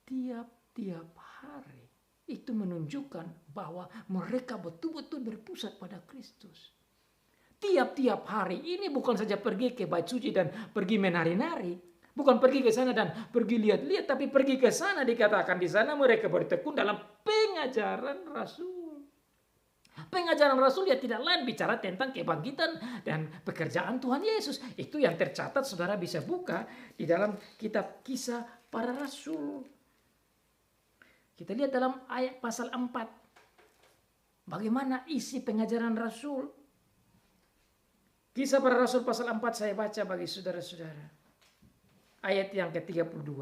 A: Tiap-tiap hari itu menunjukkan bahwa mereka betul-betul berpusat pada Kristus. Tiap-tiap hari ini bukan saja pergi ke bait suci dan pergi menari-nari, bukan pergi ke sana dan pergi lihat-lihat, tapi pergi ke sana dikatakan di sana mereka bertekun dalam pengajaran Rasul. Pengajaran Rasul ya tidak lain bicara tentang kebangkitan dan pekerjaan Tuhan Yesus. Itu yang tercatat, saudara bisa buka di dalam kitab Kisah Para Rasul. Kita lihat dalam ayat pasal 4. Bagaimana isi pengajaran Rasul. Kisah Para Rasul pasal 4 saya baca bagi saudara-saudara. Ayat yang ke-32.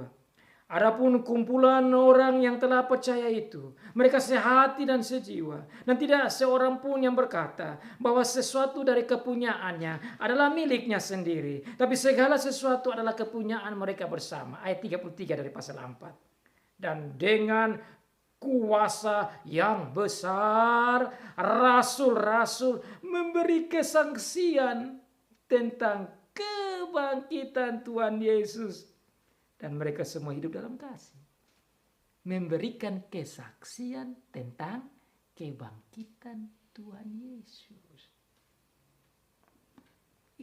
A: Adapun kumpulan orang yang telah percaya itu, mereka sehati dan sejiwa. Dan tidak seorang pun yang berkata bahwa sesuatu dari kepunyaannya adalah miliknya sendiri. Tapi segala sesuatu adalah kepunyaan mereka bersama. Ayat 33 dari pasal 4. Dan dengan kuasa yang besar, rasul-rasul memberi kesaksian tentang kebangkitan Tuhan Yesus. Dan mereka semua hidup dalam kasih. Memberikan kesaksian tentang kebangkitan Tuhan Yesus.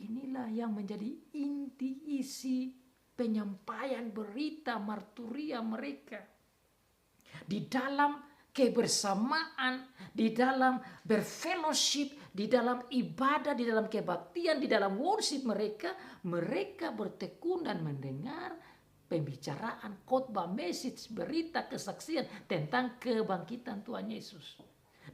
A: Inilah yang menjadi inti isi penyampaian berita marturia mereka. Di dalam kebersamaan, di dalam berfellowship, di dalam ibadah, di dalam kebaktian, di dalam worship mereka bertekun dan mendengar pembicaraan, khotbah, message, berita, kesaksian tentang kebangkitan Tuhan Yesus.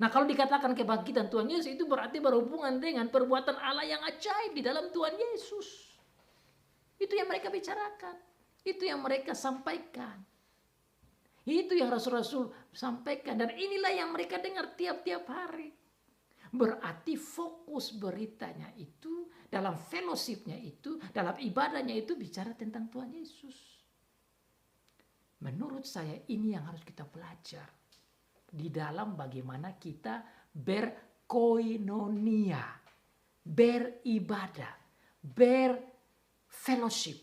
A: Nah, kalau dikatakan kebangkitan Tuhan Yesus itu berarti berhubungan dengan perbuatan Allah yang ajaib di dalam Tuhan Yesus. Itu yang mereka bicarakan. Itu yang mereka sampaikan. Itu yang rasul-rasul sampaikan. Dan inilah yang mereka dengar tiap-tiap hari. Berarti fokus beritanya itu, dalam fellowshipnya itu, dalam ibadahnya itu bicara tentang Tuhan Yesus. Menurut saya ini yang harus kita belajar. Di dalam bagaimana kita berkoinonia, beribadah, fellowship.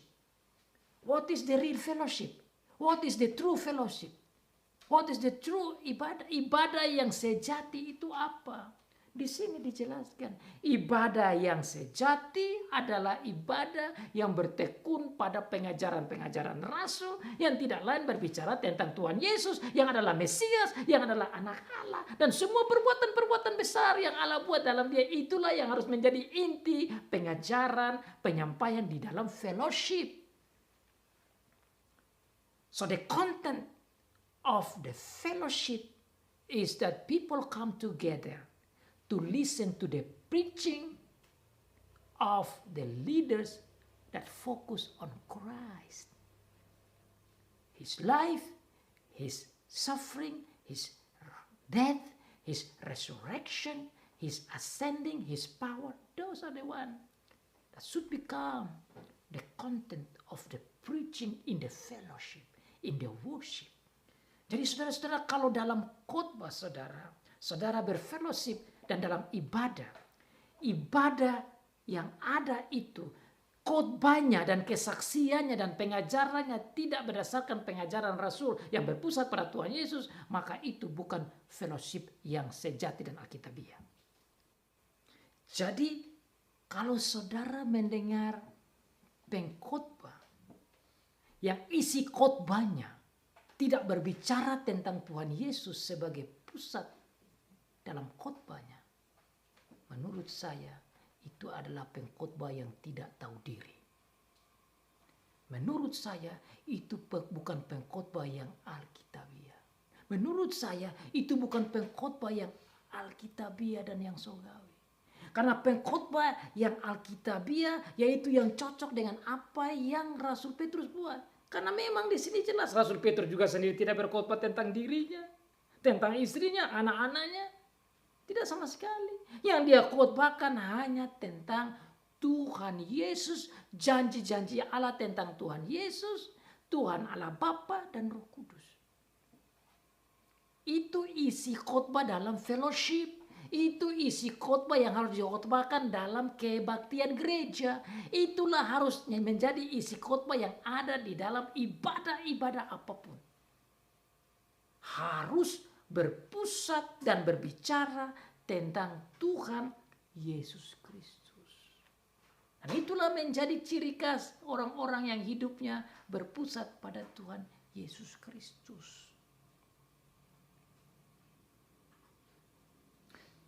A: What is the real fellowship? What is the true fellowship? What is the true ibadah? Ibadah yang sejati itu apa? Di sini dijelaskan, ibadah yang sejati adalah ibadah yang bertekun pada pengajaran-pengajaran rasul yang tidak lain berbicara tentang Tuhan Yesus yang adalah Mesias, yang adalah anak Allah, dan semua perbuatan-perbuatan besar yang Allah buat dalam dia, itulah yang harus menjadi inti pengajaran, penyampaian di dalam fellowship. So the content of the fellowship is that people come together to listen to the preaching of the leaders that focus on Christ. His life, His suffering, His death, His resurrection, His ascending, His power. Those are the ones that should become the content of the preaching in the fellowship, in the worship. Jadi saudara-saudara, kalau dalam khotbah saudara berfellowship dan dalam ibadah yang ada itu, khotbahnya dan kesaksiannya dan pengajarannya tidak berdasarkan pengajaran Rasul yang berpusat pada Tuhan Yesus, maka itu bukan fellowship yang sejati dan alkitabiah. Jadi kalau saudara mendengar pengkhotbah yang isi khotbahnya tidak berbicara tentang Tuhan Yesus sebagai pusat dalam khotbahnya, menurut saya itu adalah pengkhotbah yang tidak tahu diri. Menurut saya itu bukan pengkhotbah yang alkitabiah. Menurut saya itu bukan pengkhotbah yang alkitabiah dan yang surgawi. Karena pengkhotbah yang alkitabiah yaitu yang cocok dengan apa yang Rasul Petrus buat. Karena memang di sini jelas Rasul Petrus juga sendiri tidak berkhotbah tentang dirinya, tentang istrinya, anak-anaknya. Tidak sama sekali. Yang dia khotbahkan hanya tentang Tuhan Yesus, janji-janji Allah tentang Tuhan Yesus, Tuhan Allah Bapa dan Roh Kudus. Itu isi khotbah dalam fellowship. Itu isi khotbah yang harus dikhotbahkan dalam kebaktian gereja. Itulah harusnya menjadi isi khotbah yang ada di dalam ibadah-ibadah apapun. Harus berpusat dan berbicara tentang Tuhan Yesus Kristus. Dan itulah menjadi ciri khas orang-orang yang hidupnya berpusat pada Tuhan Yesus Kristus.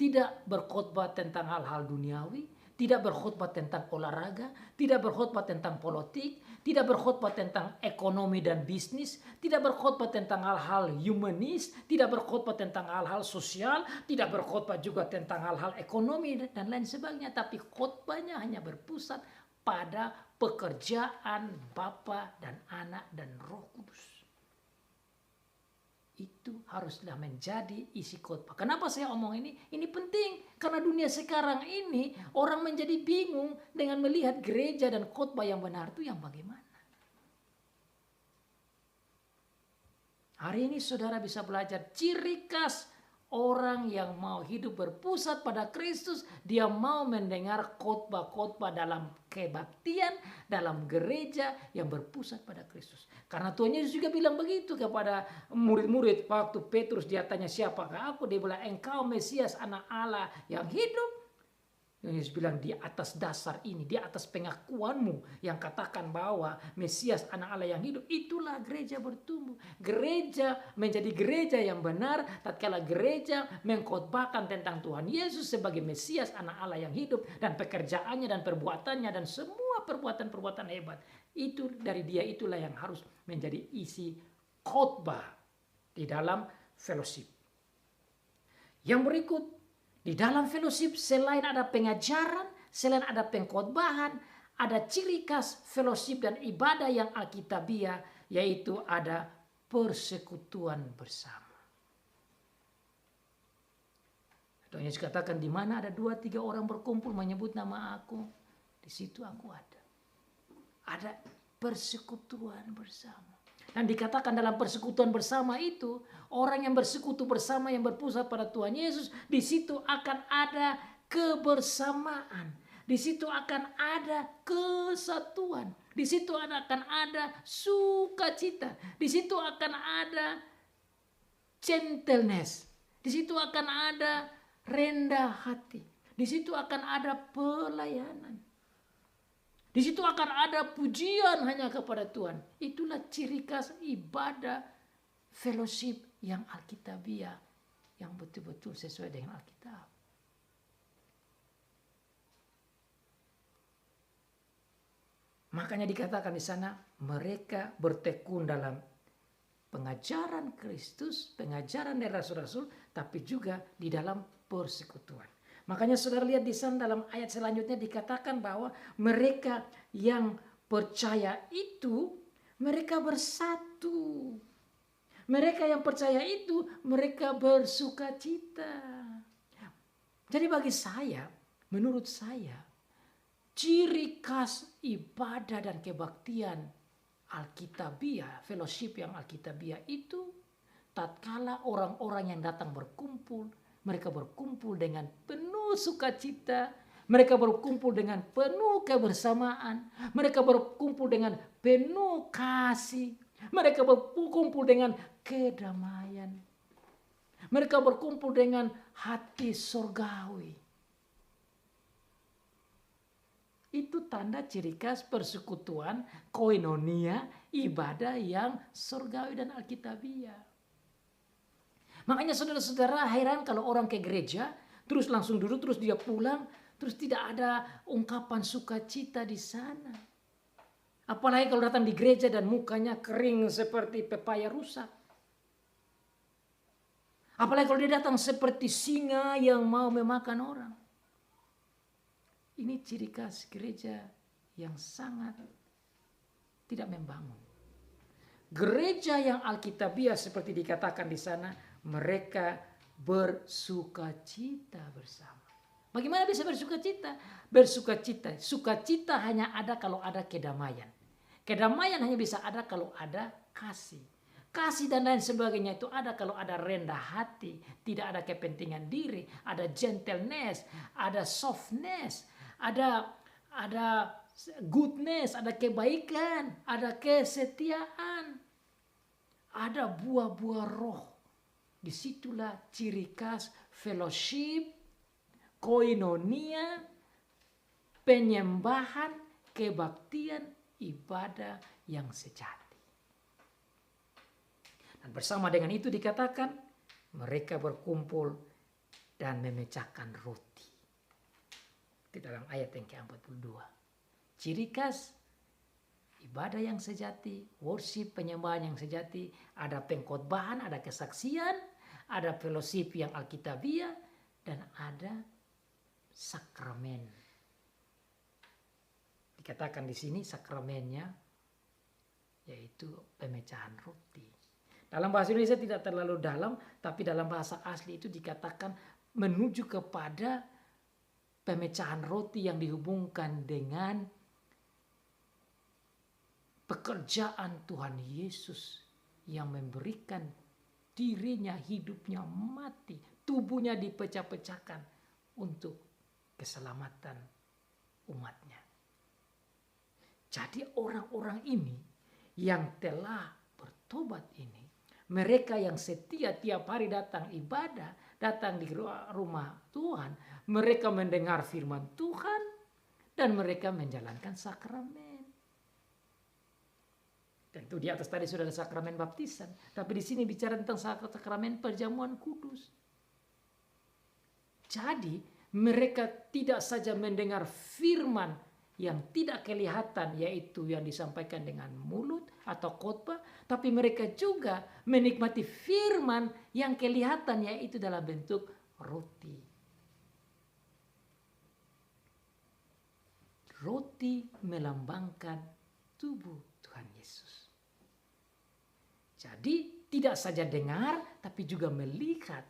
A: Tidak berkhotbah tentang hal-hal duniawi, tidak berkhotbah tentang olahraga, tidak berkhotbah tentang politik, tidak berkhotbah tentang ekonomi dan bisnis, tidak berkhotbah tentang hal-hal humanis, tidak berkhotbah tentang hal-hal sosial, tidak berkhotbah juga tentang hal-hal ekonomi dan lain sebagainya, tapi khotbahnya hanya berpusat pada pekerjaan Bapa dan Anak dan Roh Kudus. Itu haruslah menjadi isi khotbah. Kenapa saya omong ini? Ini penting karena dunia sekarang ini orang menjadi bingung dengan melihat gereja dan khotbah yang benar itu yang bagaimana. Hari ini saudara bisa belajar ciri khas orang yang mau hidup berpusat pada Kristus. Dia mau mendengar khotbah-khotbah dalam kebaktian, dalam gereja yang berpusat pada Kristus. Karena Tuhan Yesus juga bilang begitu kepada murid-murid waktu Petrus dia tanya, siapakah aku? Dia bilang, engkau Mesias anak Allah yang hidup. Yesus bilang, di atas dasar ini, di atas pengakuanmu yang katakan bahwa Mesias anak Allah yang hidup, itulah gereja bertumbuh. Gereja menjadi gereja yang benar tatkala gereja mengkhotbahkan tentang Tuhan Yesus sebagai Mesias anak Allah yang hidup dan pekerjaannya dan perbuatannya dan semua perbuatan-perbuatan hebat. Itu dari dia, itulah yang harus menjadi isi khotbah di dalam fellowship. Yang berikut, di dalam fellowship selain ada pengajaran, selain ada pengkhotbahan, ada ciri khas fellowship dan ibadah yang alkitabiah, yaitu ada persekutuan bersama. Tuhan Yesus katakan, di mana ada 2-3 orang berkumpul menyebut nama aku, di situ aku ada. Ada persekutuan bersama. Dan dikatakan dalam persekutuan bersama itu, orang yang bersekutu bersama yang berpusat pada Tuhan Yesus, di situ akan ada kebersamaan. Di situ akan ada kesatuan. Di situ akan ada sukacita. Di situ akan ada gentleness. Di situ akan ada rendah hati. Di situ akan ada pelayanan. Di situ akan ada pujian hanya kepada Tuhan. Itulah ciri khas ibadah fellowship yang Alkitabiah, yang betul-betul sesuai dengan Alkitab. Makanya dikatakan di sana, mereka bertekun dalam pengajaran Kristus, pengajaran dari rasul-rasul, tapi juga di dalam persekutuan. Makanya saudara lihat di sana dalam ayat selanjutnya dikatakan bahwa mereka yang percaya itu, mereka bersatu. Mereka yang percaya itu, mereka bersuka cita. Jadi bagi saya, menurut saya, ciri khas ibadah dan kebaktian Alkitabiah, fellowship yang Alkitabiah itu, tatkala orang-orang yang datang berkumpul, mereka berkumpul dengan penuh sukacita, mereka berkumpul dengan penuh kebersamaan, mereka berkumpul dengan penuh kasih, mereka berkumpul dengan kedamaian, mereka berkumpul dengan hati surgawi. Itu tanda ciri khas persekutuan, koinonia, ibadah yang surgawi dan Alkitabiah. Makanya saudara-saudara heran kalau orang ke gereja, terus langsung duduk, terus dia pulang, terus tidak ada ungkapan sukacita di sana. Apalagi kalau datang di gereja dan mukanya kering seperti pepaya rusak. Apalagi kalau dia datang seperti singa yang mau memakan orang. Ini ciri khas gereja yang sangat tidak membangun. Gereja yang Alkitabiah seperti dikatakan di sana, mereka bersukacita bersama. Bagaimana bisa bersukacita? Bersukacita, sukacita hanya ada kalau ada kedamaian. Kedamaian hanya bisa ada kalau ada kasih. Kasih dan lain sebagainya itu ada kalau ada rendah hati, tidak ada kepentingan diri, ada gentleness, ada softness, ada goodness, ada kebaikan, ada kesetiaan, ada buah-buah roh. Disitulah ciri khas fellowship, koinonia, penyembahan, kebaktian, ibadah yang sejati. Dan bersama dengan itu dikatakan mereka berkumpul dan memecahkan roti. Di dalam ayat yang ke-42. Ciri khas ibadah yang sejati, worship, penyembahan yang sejati, ada pengkhotbahan, ada kesaksian, ada fellowship yang Alkitabiah, dan ada sakramen. Dikatakan di sini sakramennya yaitu pemecahan roti. Dalam bahasa Indonesia tidak terlalu dalam, tapi dalam bahasa asli itu dikatakan menuju kepada pemecahan roti yang dihubungkan dengan pekerjaan Tuhan Yesus yang memberikan dirinya, hidupnya mati, tubuhnya dipecah-pecahkan untuk keselamatan umatnya. Jadi orang-orang ini yang telah bertobat ini, mereka yang setia tiap hari datang ibadah, datang di rumah Tuhan, mereka mendengar firman Tuhan, dan mereka menjalankan sakramen. Tentu di atas tadi sudah ada sakramen baptisan, tapi di sini bicara tentang sakramen perjamuan kudus. Jadi mereka tidak saja mendengar firman yang tidak kelihatan, yaitu yang disampaikan dengan mulut atau khotbah, tapi mereka juga menikmati firman yang kelihatan, yaitu dalam bentuk roti. Roti melambangkan tubuh Tuhan Yesus. Jadi tidak saja dengar, tapi juga melihat.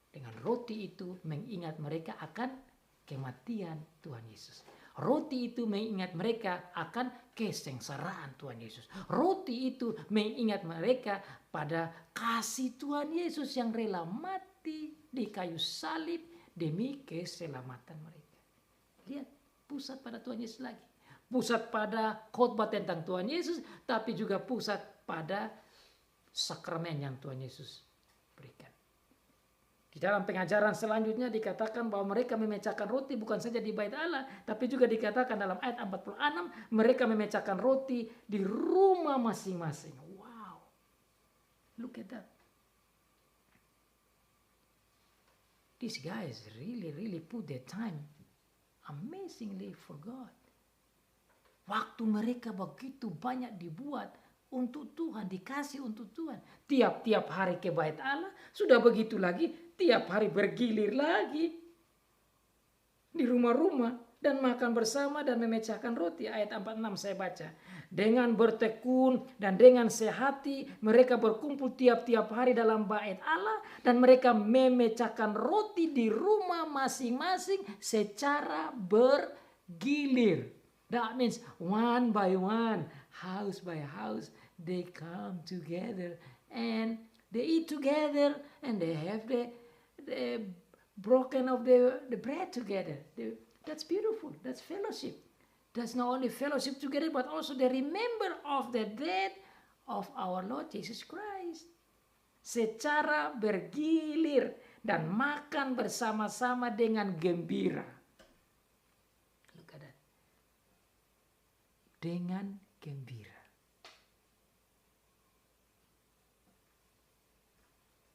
A: Dengan roti itu mengingat mereka akan kematian Tuhan Yesus. Roti itu mengingat mereka akan kesengsaraan Tuhan Yesus. Roti itu mengingat mereka pada kasih Tuhan Yesus yang rela mati di kayu salib demi keselamatan mereka. Lihat, pusat pada Tuhan Yesus lagi. Pusat pada khotbah tentang Tuhan Yesus, tapi juga pusat pada sakramen yang Tuhan Yesus berikan. Di Di dalam pengajaran selanjutnya dikatakan bahwa mereka memecahkan roti bukan saja di bait Allah, tapi juga dikatakan dalam ayat 46, mereka memecahkan roti di rumah masing-masing. Wow. Look at that. These guys really put their time amazingly for God. Waktu mereka begitu banyak dibuat untuk Tuhan, dikasih untuk Tuhan. Tiap-tiap hari ke bait Allah, sudah begitu lagi, tiap hari bergilir lagi di rumah-rumah dan makan bersama dan memecahkan roti. Ayat 46 saya baca. Dengan bertekun dan dengan sehati mereka berkumpul tiap-tiap hari dalam bait Allah dan mereka memecahkan roti di rumah masing-masing secara bergilir. That means one by one, house by house, they come together and they eat together and they have the broken of the bread together. That's beautiful. That's fellowship. That's not only fellowship together, but also they remember of the death of our Lord Jesus Christ. Secara bergilir dan makan bersama-sama dengan gembira. Look at that. Dengan gembira.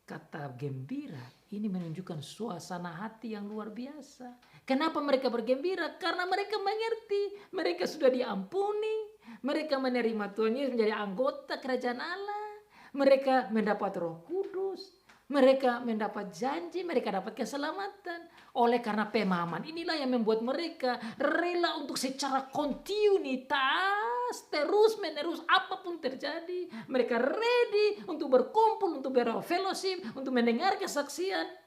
A: Kata gembira ini menunjukkan suasana hati yang luar biasa. Kenapa mereka bergembira? Karena mereka mengerti, mereka sudah diampuni, mereka menerima Tuhan Yesus menjadi anggota kerajaan Allah, mereka mendapat Roh Kudus, mereka mendapat janji, mereka dapat keselamatan. Oleh karena pemahaman inilah yang membuat mereka rela untuk secara kontinuitas, terus menerus apapun terjadi. Mereka ready untuk berkumpul, untuk berfellowship, untuk mendengar kesaksian.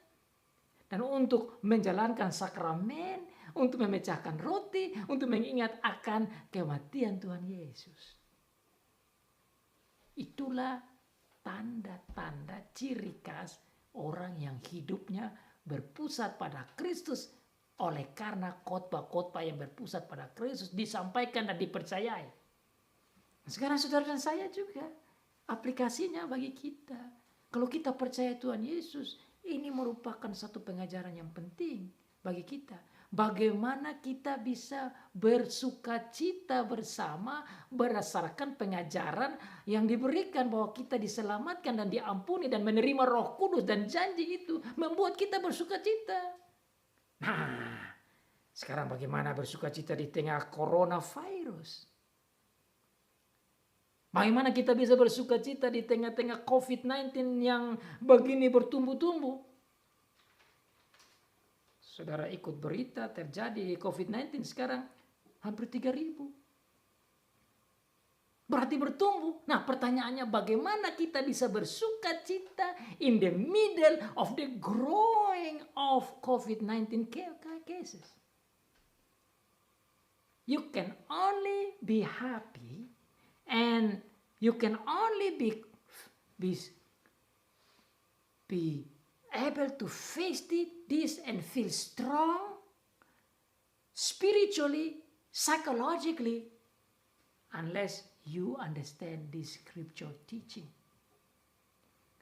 A: Dan untuk menjalankan sakramen, untuk memecahkan roti, untuk mengingat akan kematian Tuhan Yesus. Itulah tanda-tanda ciri khas orang yang hidupnya berpusat pada Kristus oleh karena khotbah-khotbah yang berpusat pada Kristus disampaikan dan dipercayai. Sekarang saudara dan saya juga aplikasinya bagi kita. Kalau kita percaya Tuhan Yesus, ini merupakan satu pengajaran yang penting bagi kita. Bagaimana kita bisa bersukacita bersama berdasarkan pengajaran yang diberikan bahwa kita diselamatkan dan diampuni dan menerima Roh Kudus, dan janji itu membuat kita bersukacita. Nah, sekarang bagaimana bersukacita di tengah coronavirus? Bagaimana kita bisa bersukacita di tengah-tengah COVID-19 yang begini bertumbuh-tumbuh? Saudara ikut berita terjadi COVID-19 sekarang hampir 3.000. Berarti bertumbuh. Nah, pertanyaannya bagaimana kita bisa bersukacita in the middle of the growing of COVID-19 cases? You can only be happy and you can only be able to face this and feel strong spiritually, psychologically, unless you understand this scripture teaching.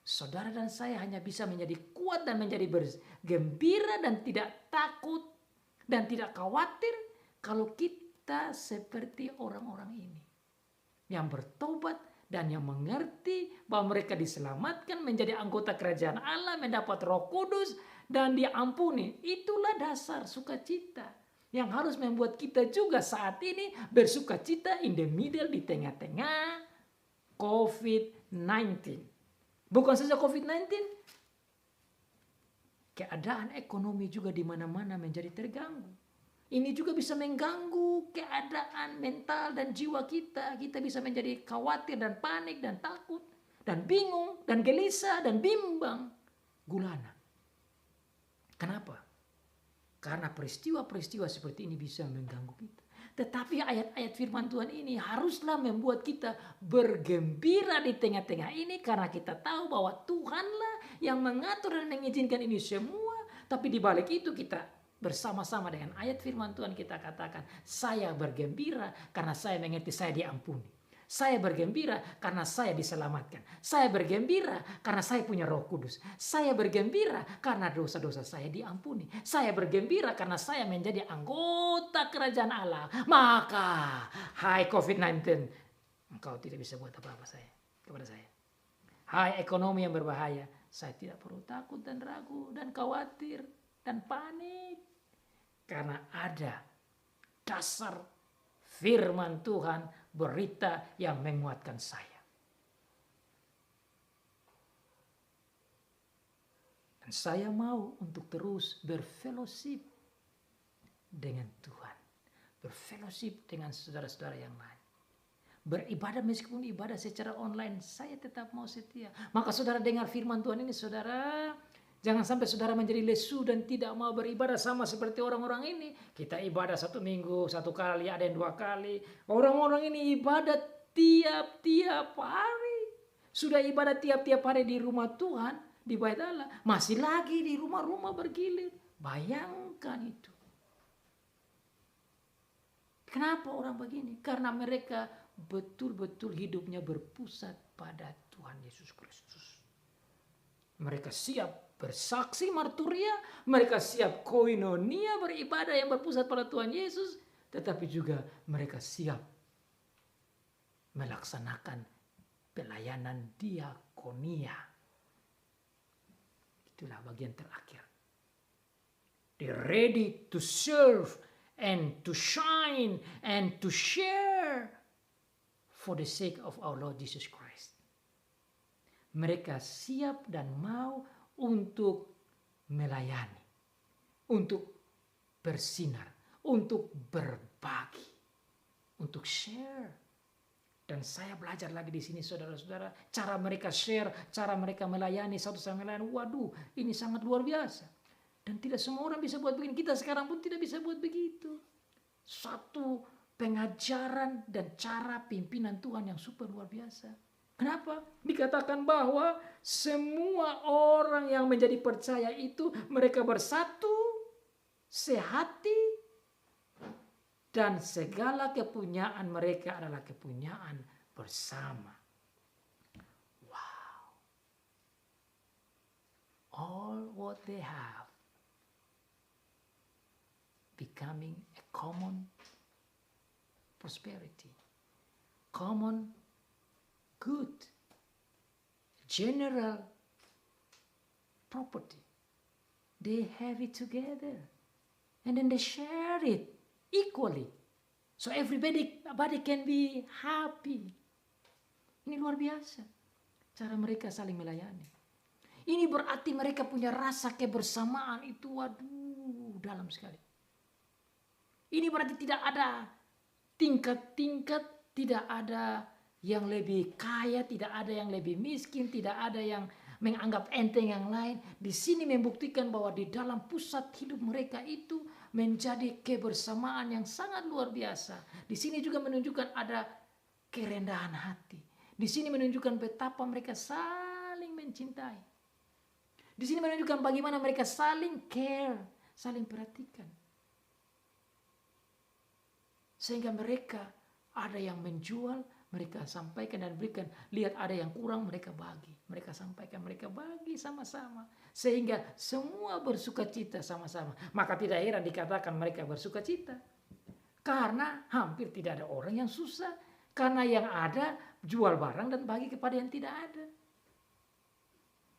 A: Saudara dan saya hanya bisa menjadi kuat dan menjadi bergembira dan tidak takut dan tidak khawatir kalau kita seperti orang-orang ini yang bertobat dan yang mengerti bahwa mereka diselamatkan menjadi anggota kerajaan Allah, mendapat Roh Kudus dan diampuni. Itulah dasar sukacita yang harus membuat kita juga saat ini bersukacita in the middle, di tengah-tengah COVID-19. Bukan saja COVID-19, keadaan ekonomi juga di mana-mana menjadi terganggu. Ini juga bisa mengganggu keadaan mental dan jiwa kita. Kita bisa menjadi khawatir dan panik dan takut dan bingung dan gelisah dan bimbang, gulana. Kenapa? Karena peristiwa-peristiwa seperti ini bisa mengganggu kita. Tetapi ayat-ayat firman Tuhan ini haruslah membuat kita bergembira di tengah-tengah ini, karena kita tahu bahwa Tuhanlah yang mengatur dan mengizinkan ini semua. Tapi di balik itu kita bersama-sama dengan ayat firman Tuhan kita katakan, saya bergembira karena saya mengerti saya diampuni. Saya bergembira karena saya diselamatkan. Saya bergembira karena saya punya Roh Kudus. Saya bergembira karena dosa-dosa saya diampuni. Saya bergembira karena saya menjadi anggota kerajaan Allah. Maka, hai COVID-19, engkau tidak bisa buat apa-apa kepada saya. Hai ekonomi yang berbahaya, saya tidak perlu takut dan ragu dan khawatir dan panik. Karena ada dasar firman Tuhan, berita yang menguatkan saya. Dan saya mau untuk terus berfellowship dengan Tuhan. Berfellowship dengan saudara-saudara yang lain. Beribadah meskipun ibadah secara online, saya tetap mau setia. Maka saudara dengar firman Tuhan ini, saudara, jangan sampai saudara menjadi lesu dan tidak mau beribadah sama seperti orang-orang ini. Kita ibadah 1 minggu, 1 kali, ada yang 2 kali. Orang-orang ini ibadah tiap-tiap hari. Sudah ibadah tiap-tiap hari di rumah Tuhan, di bait Allah. Masih lagi di rumah-rumah bergilir. Bayangkan itu. Kenapa orang begini? Karena mereka betul-betul hidupnya berpusat pada Tuhan Yesus Kristus. Mereka siap bersaksi marturia, mereka siap koinonia beribadah yang berpusat pada Tuhan Yesus, tetapi juga mereka siap melaksanakan pelayanan diakonia. Itulah bagian terakhir. They're ready to serve and to shine and to share for the sake of our Lord Jesus Christ. Mereka siap dan mau untuk melayani, untuk bersinar, untuk berbagi, untuk share. Dan saya belajar lagi di sini saudara-saudara, cara mereka share, cara mereka melayani satu sama lain. Waduh, ini sangat luar biasa. Dan tidak semua orang bisa buat begini. Kita sekarang pun tidak bisa buat begitu. Satu pengajaran dan cara pimpinan Tuhan yang super luar biasa. Kenapa? Dikatakan bahwa semua orang yang menjadi percaya itu mereka bersatu, sehati, dan segala kepunyaan mereka adalah kepunyaan bersama. Wow. All what they have becoming a common prosperity, common good, general property. They have it together and then they share it equally. So everybody can be happy. Ini luar biasa cara mereka saling melayani. Ini berarti mereka punya rasa kebersamaan itu, waduh, dalam sekali. Ini berarti tidak ada tingkat-tingkat, tidak ada yang lebih kaya, tidak ada yang lebih miskin, tidak ada yang menganggap enteng yang lain. Di sini membuktikan bahwa di dalam pusat hidup mereka itu menjadi kebersamaan yang sangat luar biasa. Di sini juga menunjukkan ada kerendahan hati. Di sini menunjukkan betapa mereka saling mencintai. Di sini menunjukkan bagaimana mereka saling care, saling perhatikan. Sehingga mereka ada yang menjual, mereka sampaikan dan berikan. Lihat ada yang kurang, mereka bagi. Mereka sampaikan, mereka bagi sama-sama. Sehingga semua bersuka cita sama-sama. Maka tidak heran dikatakan mereka bersuka cita. Karena hampir tidak ada orang yang susah. Karena yang ada jual barang dan bagi kepada yang tidak ada.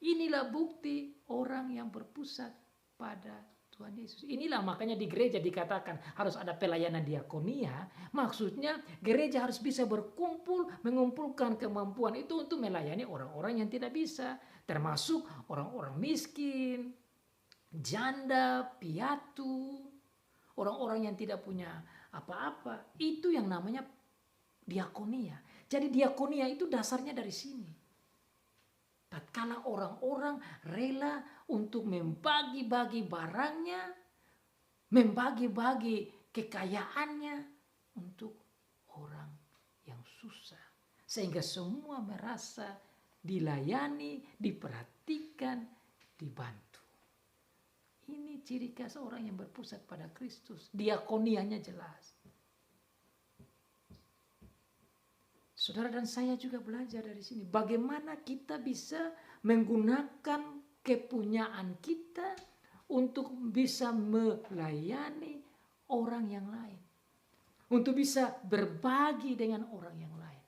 A: Inilah bukti orang yang berpusat pada Tuhan Yesus. Inilah makanya di gereja dikatakan harus ada pelayanan diakonia. Maksudnya gereja harus bisa berkumpul, mengumpulkan kemampuan itu untuk melayani orang-orang yang tidak bisa. Termasuk orang-orang miskin, janda, piatu, orang-orang yang tidak punya apa-apa. Itu yang namanya diakonia. Jadi diakonia itu dasarnya dari sini. Tatkala orang-orang rela untuk membagi-bagi barangnya, membagi-bagi kekayaannya untuk orang yang susah. Sehingga semua merasa dilayani, diperhatikan, dibantu. Ini ciri khas orang yang berpusat pada Kristus. Diakonianya jelas. Saudara dan saya juga belajar dari sini. Bagaimana kita bisa menggunakan kepunyaan kita untuk bisa melayani orang yang lain. Untuk bisa berbagi dengan orang yang lain.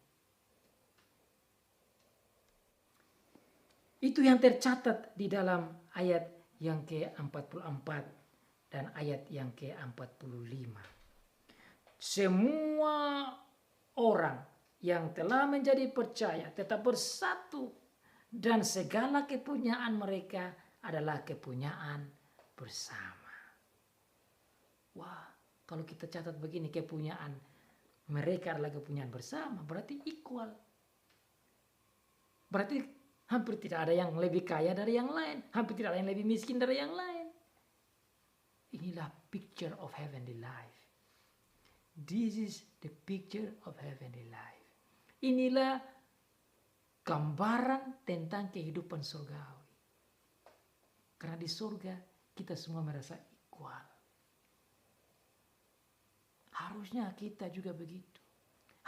A: Itu yang tercatat di dalam ayat yang ke-44 dan ayat yang ke-45. Semua orang yang telah menjadi percaya tetap bersatu dan segala kepunyaan mereka adalah kepunyaan bersama. Wah, kalau kita catat begini, kepunyaan mereka adalah kepunyaan bersama, berarti equal. Berarti hampir tidak ada yang lebih kaya dari yang lain, hampir tidak ada yang lebih miskin dari yang lain. Inilah picture of heavenly life. This is the picture of heavenly life. Inilah gambaran tentang kehidupan surgawi. Karena di surga kita semua merasa equal. Harusnya kita juga begitu.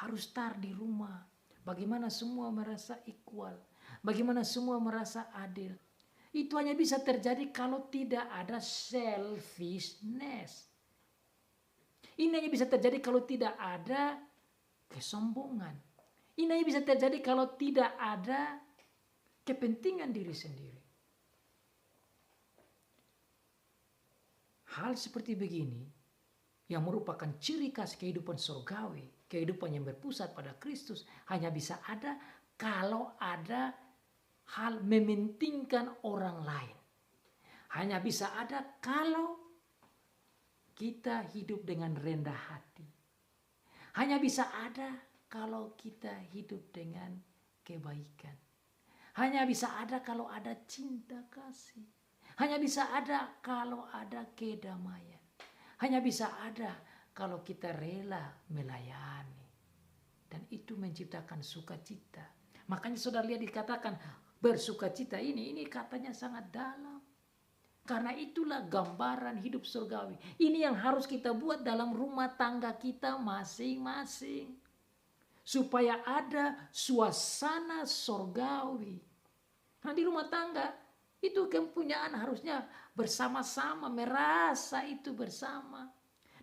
A: Harus start di rumah. Bagaimana semua merasa equal. Bagaimana semua merasa adil. Itu hanya bisa terjadi kalau tidak ada selfishness. Ini hanya bisa terjadi kalau tidak ada kesombongan. Ini hanya bisa terjadi kalau tidak ada kepentingan diri sendiri. Hal seperti begini yang merupakan ciri khas kehidupan surgawi, kehidupan yang berpusat pada Kristus, hanya bisa ada kalau ada hal mementingkan orang lain. Hanya bisa ada kalau kita hidup dengan rendah hati. Hanya bisa ada kalau kita hidup dengan kebaikan. Hanya bisa ada kalau ada cinta kasih. Hanya bisa ada kalau ada kedamaian. Hanya bisa ada kalau kita rela melayani. Dan itu menciptakan sukacita. Makanya saudara lihat dikatakan bersukacita ini katanya sangat dalam. Karena itulah gambaran hidup surgawi. Ini yang harus kita buat dalam rumah tangga kita masing-masing. Supaya ada suasana surgawi. Nah di rumah tangga itu kepunyaan harusnya bersama-sama, merasa itu bersama.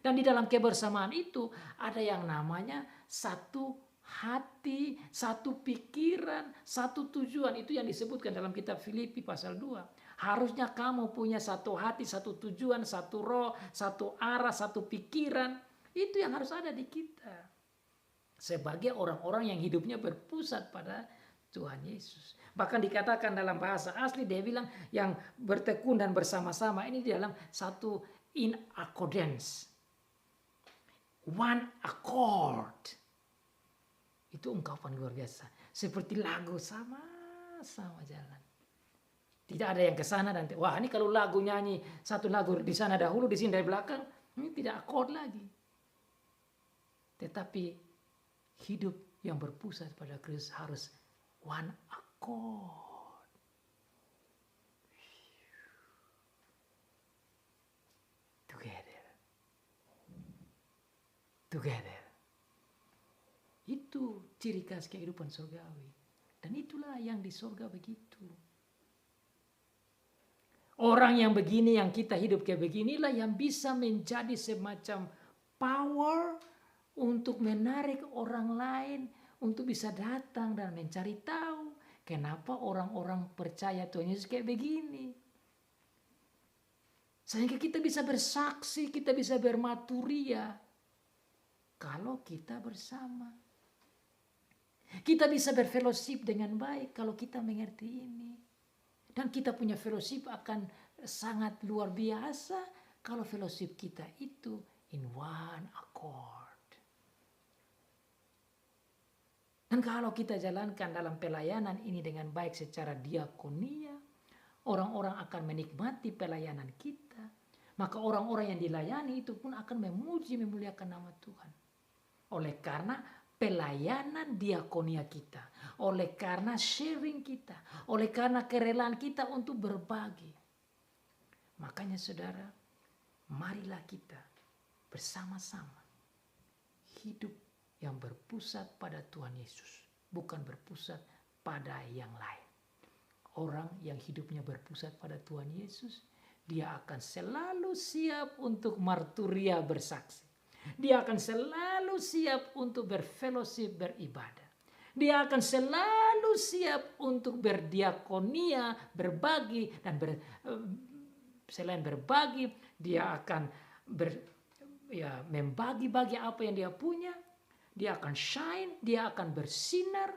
A: Dan di dalam kebersamaan itu ada yang namanya satu hati, satu pikiran, satu tujuan. Itu yang disebutkan dalam kitab Filipi pasal 2. Harusnya kamu punya satu hati, satu tujuan, satu roh, satu arah, satu pikiran. Itu yang harus ada di kita. Sebagai orang-orang yang hidupnya berpusat pada Tuhan Yesus. Bahkan dikatakan dalam bahasa asli dia bilang yang bertekun dan bersama-sama ini di dalam satu in accordance. One accord. Itu ungkapan luar biasa. Seperti lagu sama-sama jalan. Tidak ada yang ke sana dan wah ini kalau lagu nyanyi satu lagu di sana dahulu di sini dari belakang, ini tidak akord lagi. Tetapi hidup yang berpusat pada Kristus harus one accord. Together. Itu ciri khas kehidupan surgawi. Dan itulah yang di surga begitu. Orang yang begini, yang kita hidup kayak beginilah yang bisa menjadi semacam power untuk menarik orang lain untuk bisa datang dan mencari tahu kenapa orang-orang percaya Tuhan Yesus kayak begini. Sehingga kita bisa bersaksi, kita bisa bermaturia kalau kita bersama. Kita bisa berfellowship dengan baik kalau kita mengerti ini. Dan kita punya fellowship akan sangat luar biasa kalau fellowship kita itu in one accord. Dan kalau kita jalankan dalam pelayanan ini dengan baik secara diakonia, orang-orang akan menikmati pelayanan kita. Maka orang-orang yang dilayani itu pun akan memuji, memuliakan nama Tuhan. Oleh karena pelayanan diakonia kita, oleh karena sharing kita, oleh karena kerelaan kita untuk berbagi. Makanya saudara, marilah kita bersama-sama hidup yang berpusat pada Tuhan Yesus, bukan berpusat pada yang lain. Orang yang hidupnya berpusat pada Tuhan Yesus, dia akan selalu siap untuk marturia bersaksi. Dia akan selalu siap untuk berfellowship, beribadah. Dia akan selalu siap untuk berdiakonia, berbagi, dan selain berbagi, dia akan membagi-bagi apa yang dia punya. Dia akan shine, dia akan bersinar,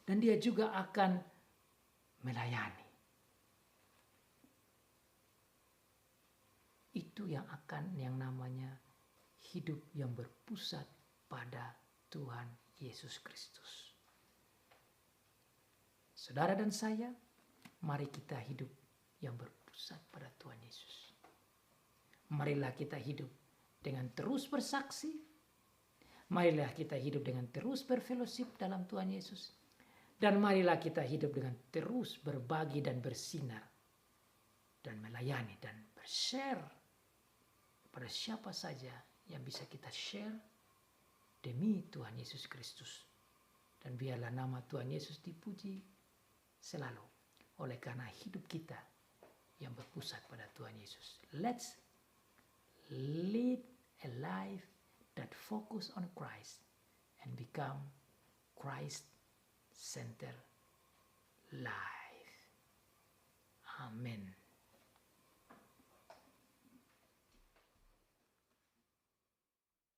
A: dan dia juga akan melayani. Itu yang namanya hidup yang berpusat pada Tuhan Yesus Kristus. Saudara dan saya, mari kita hidup yang berpusat pada Tuhan Yesus. Marilah kita hidup dengan terus bersaksi. Marilah kita hidup dengan terus berfellowship dalam Tuhan Yesus. Dan marilah kita hidup dengan terus berbagi dan bersinar. Dan melayani dan bershare pada siapa saja yang bisa kita share demi Tuhan Yesus Kristus. Dan biarlah nama Tuhan Yesus dipuji selalu oleh karena hidup kita yang berpusat pada Tuhan Yesus. Let's lead a life that focus on Christ and become Christ-centered life.